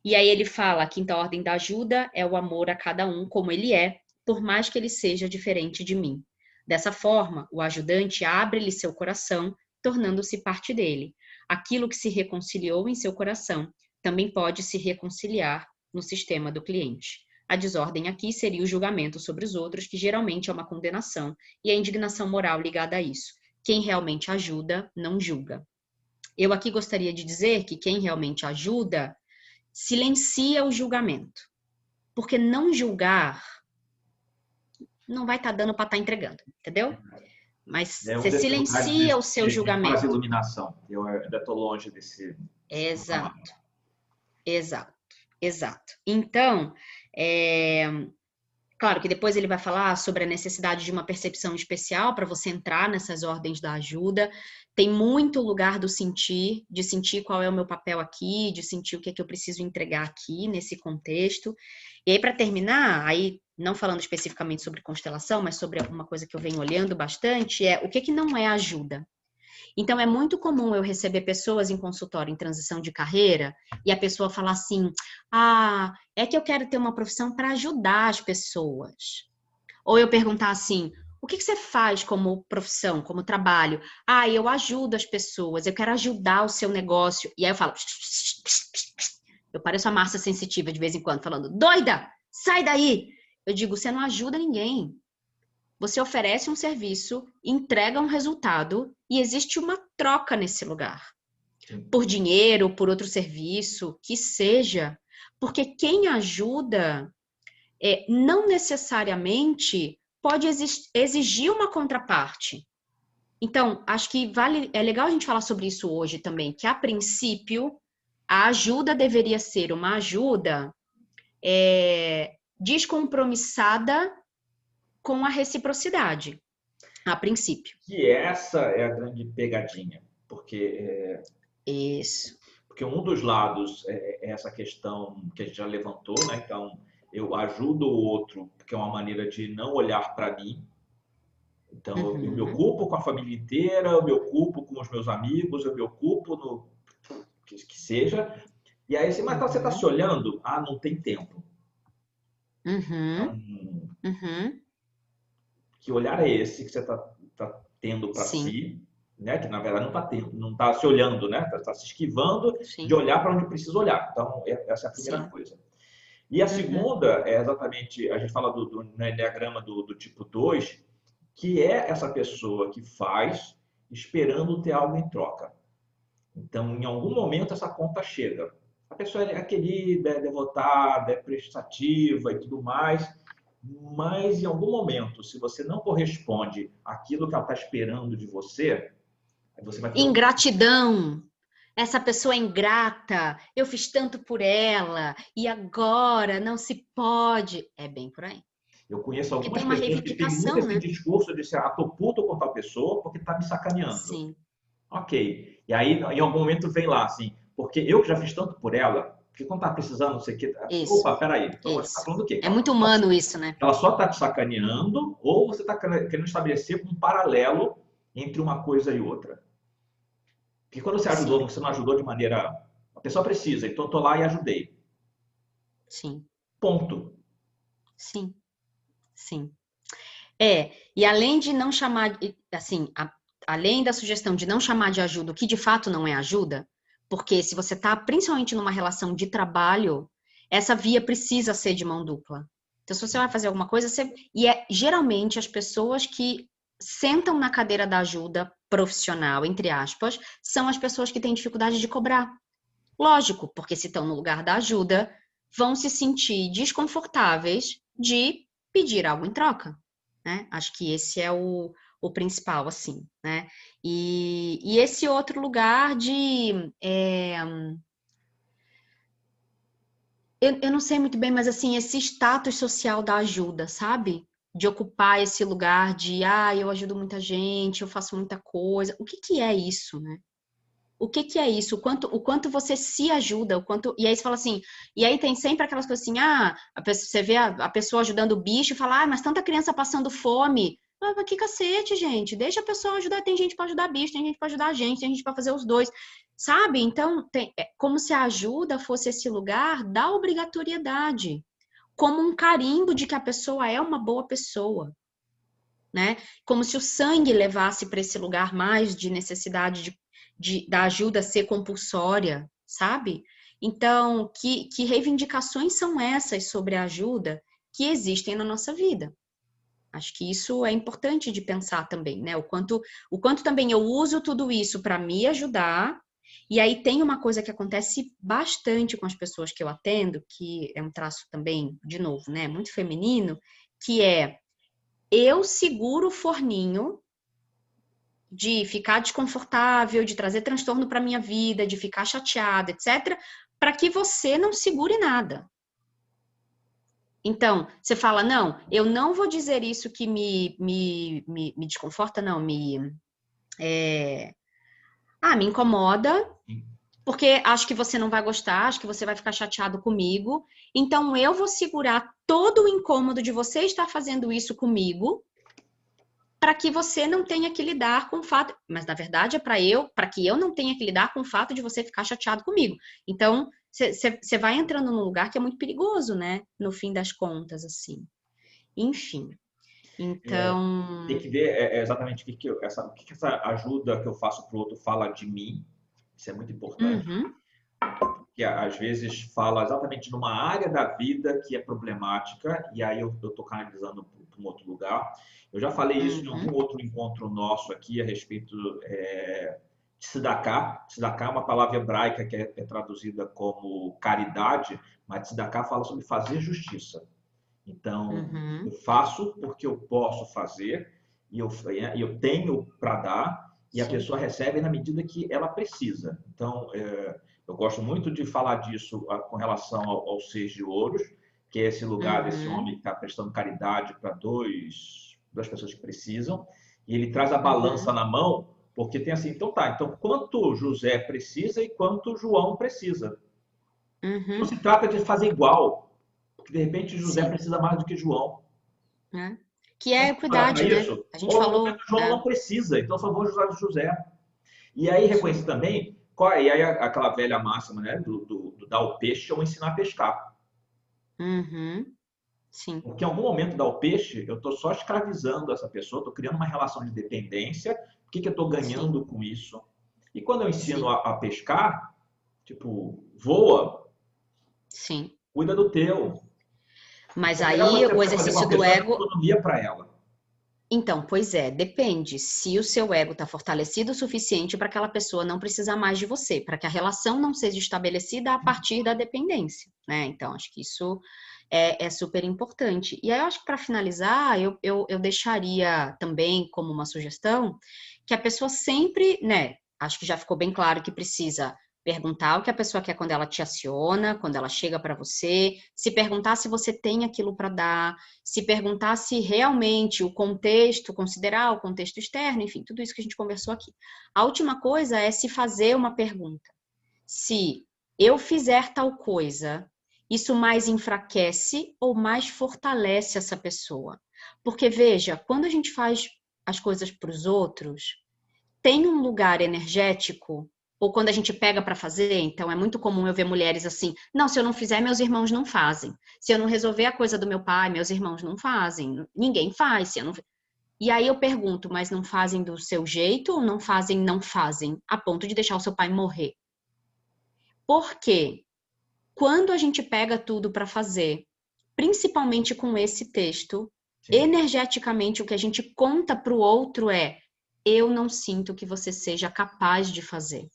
E aí ele fala, a quinta ordem da ajuda é o amor a cada um como ele é, por mais que ele seja diferente de mim. Dessa forma, o ajudante abre-lhe seu coração, tornando-se parte dele. Aquilo que se reconciliou em seu coração também pode se reconciliar no sistema do cliente. A desordem aqui seria o julgamento sobre os outros, que geralmente é uma condenação, e a indignação moral ligada a isso. Quem realmente ajuda, não julga. Eu aqui gostaria de dizer que quem realmente ajuda silencia o julgamento. Porque não julgar não vai estar dando para estar entregando, entendeu? Mas é um você desses lugares silencia o seu de quase julgamento. iluminação. Eu ainda estou longe desse patamar. Exato, exato, exato. Então, claro que depois ele vai falar sobre a necessidade de uma percepção especial para você entrar nessas ordens da ajuda. Tem muito lugar do sentir, de sentir qual é o meu papel aqui, de sentir o que é que eu preciso entregar aqui nesse contexto. E aí, para terminar, aí não falando especificamente sobre constelação, mas sobre uma coisa que eu venho olhando bastante, é o que que não é ajuda. Então, é muito comum eu receber pessoas em consultório em transição de carreira e a pessoa falar assim: ah, é que eu quero ter uma profissão para ajudar as pessoas. Ou eu perguntar assim: o que você faz como profissão, como trabalho? Ah, eu ajudo as pessoas, eu quero ajudar o seu negócio. E aí eu falo: eu pareço a Márcia Sensitiva de vez em quando, falando: doida, sai daí! Eu digo: você não ajuda ninguém. Você oferece um serviço, entrega um resultado e existe uma troca nesse lugar. Por dinheiro, por outro serviço, que seja. Porque quem ajuda não necessariamente pode exigir uma contraparte. Então, acho que é legal a gente falar sobre isso hoje também, que a princípio a ajuda deveria ser uma ajuda descompromissada com a reciprocidade. A princípio. Que essa é a grande pegadinha, porque Isso. porque um dos lados é essa questão que a gente já levantou, né? Então, eu ajudo o outro, porque é uma maneira de não olhar para mim. Então, eu me ocupo com a família inteira, eu me ocupo com os meus amigos, eu me ocupo no que seja. E aí, assim, mas você está se olhando? Ah, não tem tempo. Então, que olhar é esse que você está tendo para si, né? Que na verdade não está se olhando, né? Está se esquivando de olhar para onde precisa olhar. Então, essa é a primeira coisa. E a segunda é exatamente, a gente fala no Enneagrama do tipo 2, que é essa pessoa que faz esperando ter algo em troca. Então, em algum momento, essa conta chega. A pessoa é querida, é devotada, é prestativa e tudo mais, mas em algum momento, se você não corresponde àquilo que ela está esperando de você, aí você vai ter ingratidão. Essa pessoa é ingrata, eu fiz tanto por ela e agora não se pode. É bem por aí. Eu conheço Porque algumas tem uma pessoas que têm muito reivindicação, esse né? discurso de ser tô puto com tal pessoa porque está me sacaneando. Sim. Ok. E aí, em algum momento, vem lá assim, porque eu que já fiz tanto por ela, porque quando tá precisando, não sei o que. Isso. Opa, peraí. Então você tá Isso. falando o quê? É muito humano isso, né? Ela só tá te sacaneando ou você tá querendo estabelecer um paralelo entre uma coisa e outra. Porque quando você ajudou, você não ajudou de maneira. A pessoa precisa, então eu tô lá e ajudei. Sim. Ponto. Sim. Sim. E além de não chamar, assim, além da sugestão de não chamar de ajuda, o que de fato não é ajuda, porque se você está principalmente numa relação de trabalho, essa via precisa ser de mão dupla. Então, se você vai fazer alguma coisa, e é geralmente as pessoas que sentam na cadeira da ajuda profissional, entre aspas, são as pessoas que têm dificuldade de cobrar. Lógico, porque se estão no lugar da ajuda, vão se sentir desconfortáveis de pedir algo em troca, né? Acho que esse é o principal, assim, né? E esse outro lugar de... eu não sei muito bem, mas assim, esse status social da ajuda, sabe? De ocupar esse lugar de, eu ajudo muita gente, eu faço muita coisa. O que que é isso, né? O que que é isso? O quanto você se ajuda, o quanto. E aí você fala assim, e aí tem sempre aquelas coisas assim, você vê a pessoa ajudando o bicho e fala, mas tanta criança passando fome. Mas que cacete, gente. Deixa a pessoa ajudar. Tem gente para ajudar bicho, tem gente para ajudar a gente, tem gente para fazer os dois. Sabe? Então, é como se a ajuda fosse esse lugar da obrigatoriedade, como um carimbo de que a pessoa é uma boa pessoa, né? Como se o sangue levasse para esse lugar mais de necessidade da ajuda ser compulsória, sabe? Então, que reivindicações são essas sobre a ajuda que existem na nossa vida? Acho que isso é importante de pensar também, né? O quanto também eu uso tudo isso para me ajudar. E aí tem uma coisa que acontece bastante com as pessoas que eu atendo, que é um traço também, de novo, né, muito feminino, que é eu seguro o forninho de ficar desconfortável, de trazer transtorno para minha vida, de ficar chateada, etc., para que você não segure nada. Então, você fala, não, eu não vou dizer isso que me desconforta, não, me incomoda, porque acho que você não vai gostar, acho que você vai ficar chateado comigo. Então, eu vou segurar todo o incômodo de você estar fazendo isso comigo, para que você não tenha que lidar com o fato, mas na verdade é para que eu não tenha que lidar com o fato de você ficar chateado comigo. Então, você vai entrando num lugar que é muito perigoso, né? No fim das contas, assim. Enfim. Tem Então. que ver exatamente o que essa ajuda que eu faço para o outro fala de mim. Isso é muito importante. Uhum, Que às vezes fala exatamente numa área da vida que é problemática, e aí eu estou canalizando para um outro lugar. Eu já falei isso em algum uhum, outro encontro nosso aqui a respeito de tzedakah. Tzedakah é uma palavra hebraica que é traduzida como caridade, mas tzedakah fala sobre fazer justiça. Então, eu uhum. faço porque eu posso fazer, e eu tenho para dar, e a Sim. pessoa recebe na medida que ela precisa. Então, eu gosto muito de falar disso com relação aos seis de ouros, que é esse lugar desse Uhum, homem que está prestando caridade para duas pessoas que precisam, e ele traz a balança uhum, na mão, porque tem assim, então tá, então quanto José precisa e quanto João precisa. Não uhum. se trata de fazer igual, porque de repente José Sim. precisa mais do que João. Né? Que é Vamos parar para equidade, né? isso? A gente Ou no momento falou. João não precisa, então só vou usar o José. E aí reconhecer Sim. também, e aí aquela velha máxima, né, do dar o peixe ou ensinar a pescar. Uhum, sim. Porque em algum momento dar o peixe, eu estou só escravizando essa pessoa, estou criando uma relação de dependência, o que eu estou Sim. ganhando com isso? E quando eu ensino Sim. a pescar, tipo, voa, Sim. cuida do teu. Mas Porque é melhor aí você o fazer com exercício uma do pessoa que ego. autonomia para ela. Então, pois é, depende. Se o seu ego está fortalecido o suficiente para aquela pessoa não precisar mais de você, para que a relação não seja estabelecida a partir da dependência, né? Então, acho que isso é super importante. E aí, eu acho que para finalizar, eu deixaria também como uma sugestão que a pessoa sempre, né? Acho que já ficou bem claro que precisa perguntar o que a pessoa quer quando ela te aciona, quando ela chega para você, se perguntar se você tem aquilo para dar, se perguntar se realmente o contexto, considerar o contexto externo, enfim, tudo isso que a gente conversou aqui. A última coisa é se fazer uma pergunta. Se eu fizer tal coisa, isso mais enfraquece ou mais fortalece essa pessoa? Porque, veja, quando a gente faz as coisas para os outros, tem um lugar energético, ou quando a gente pega para fazer, então é muito comum eu ver mulheres assim, não, se eu não fizer, meus irmãos não fazem. Se eu não resolver a coisa do meu pai, meus irmãos não fazem. Ninguém faz. Se eu não... E aí eu pergunto, mas não fazem do seu jeito ou não fazem, a ponto de deixar o seu pai morrer? Porque quando a gente pega tudo para fazer, principalmente com esse texto, Sim. energeticamente o que a gente conta para o outro é: eu não sinto que você seja capaz de fazer.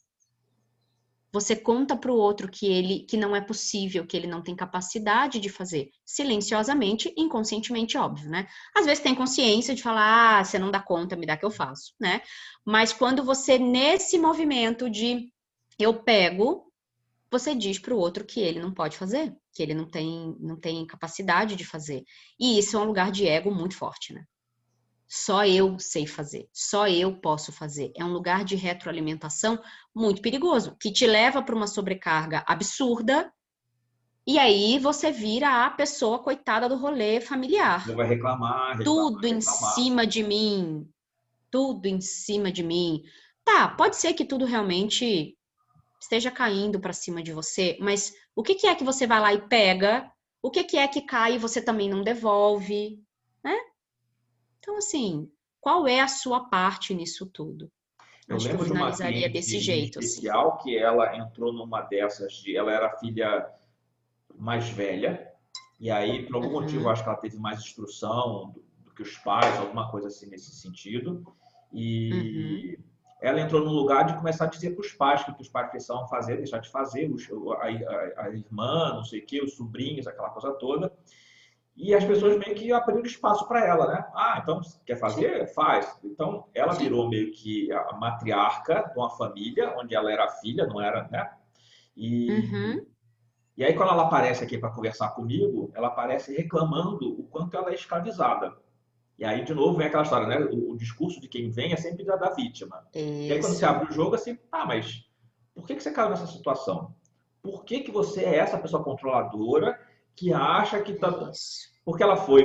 Você conta para o outro que não é possível, que ele não tem capacidade de fazer, silenciosamente, inconscientemente, óbvio, né? Às vezes tem consciência de falar, ah, você não dá conta, me dá que eu faço, né? Mas quando você, nesse movimento de eu pego, você diz para o outro que ele não pode fazer, que ele não tem capacidade de fazer. E isso é um lugar de ego muito forte, né? Só eu sei fazer, só eu posso fazer. É um lugar de retroalimentação muito perigoso, que te leva para uma sobrecarga absurda, e aí você vira a pessoa coitada do rolê familiar. Você vai reclamar, reclamar, Tudo em reclamar. cima de mim, tudo em cima de mim. Tá, pode ser que tudo realmente esteja caindo para cima de você, mas o que que é que você vai lá e pega? O que que é que cai e você também não devolve, né? Então, assim, qual é a sua parte nisso tudo? Eu Acho que eu lembro de uma finalizaria cliente desse em jeito, assim. especial que ela entrou numa dessas de, ela era a filha mais velha e aí por algum motivo Uhum, acho que ela teve mais instrução do que os pais, alguma coisa assim nesse sentido. uhum, E ela entrou no lugar de começar a dizer para os pais o que os pais precisavam fazer, deixar de fazer, a irmã, não sei o quê, os sobrinhos, aquela coisa toda. E as pessoas uhum. meio que abriram espaço para ela, né? Ah, então quer Sim, fazer? Faz. Então ela sim. virou meio que a matriarca de uma família onde ela era filha, não era, né? E, Uhum. e aí quando ela aparece aqui para conversar comigo, ela aparece reclamando o quanto ela é escravizada. E aí, de novo, vem aquela história, né? O discurso de quem vem é sempre da vítima. E aí, quando você Isso, abre o jogo, assim, tá, mas por que você caiu nessa situação? Por que você é essa pessoa controladora que acha que tá. isso. Porque ela foi,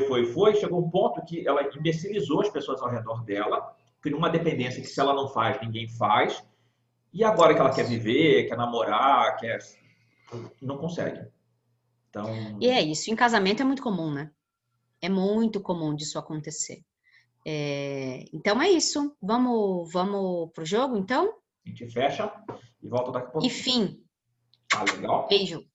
chegou um ponto que ela imbecilizou as pessoas ao redor dela, criou uma dependência que se Isso, ela não faz, ninguém faz. E agora que ela quer isso. viver, quer namorar, quer. Não consegue. E Então, é isso. Em casamento é muito comum, né? É muito comum disso acontecer. Então é isso. Vamos pro jogo, então? a gente fecha e volta daqui a E pouquinho. fim. Tá legal? Beijo.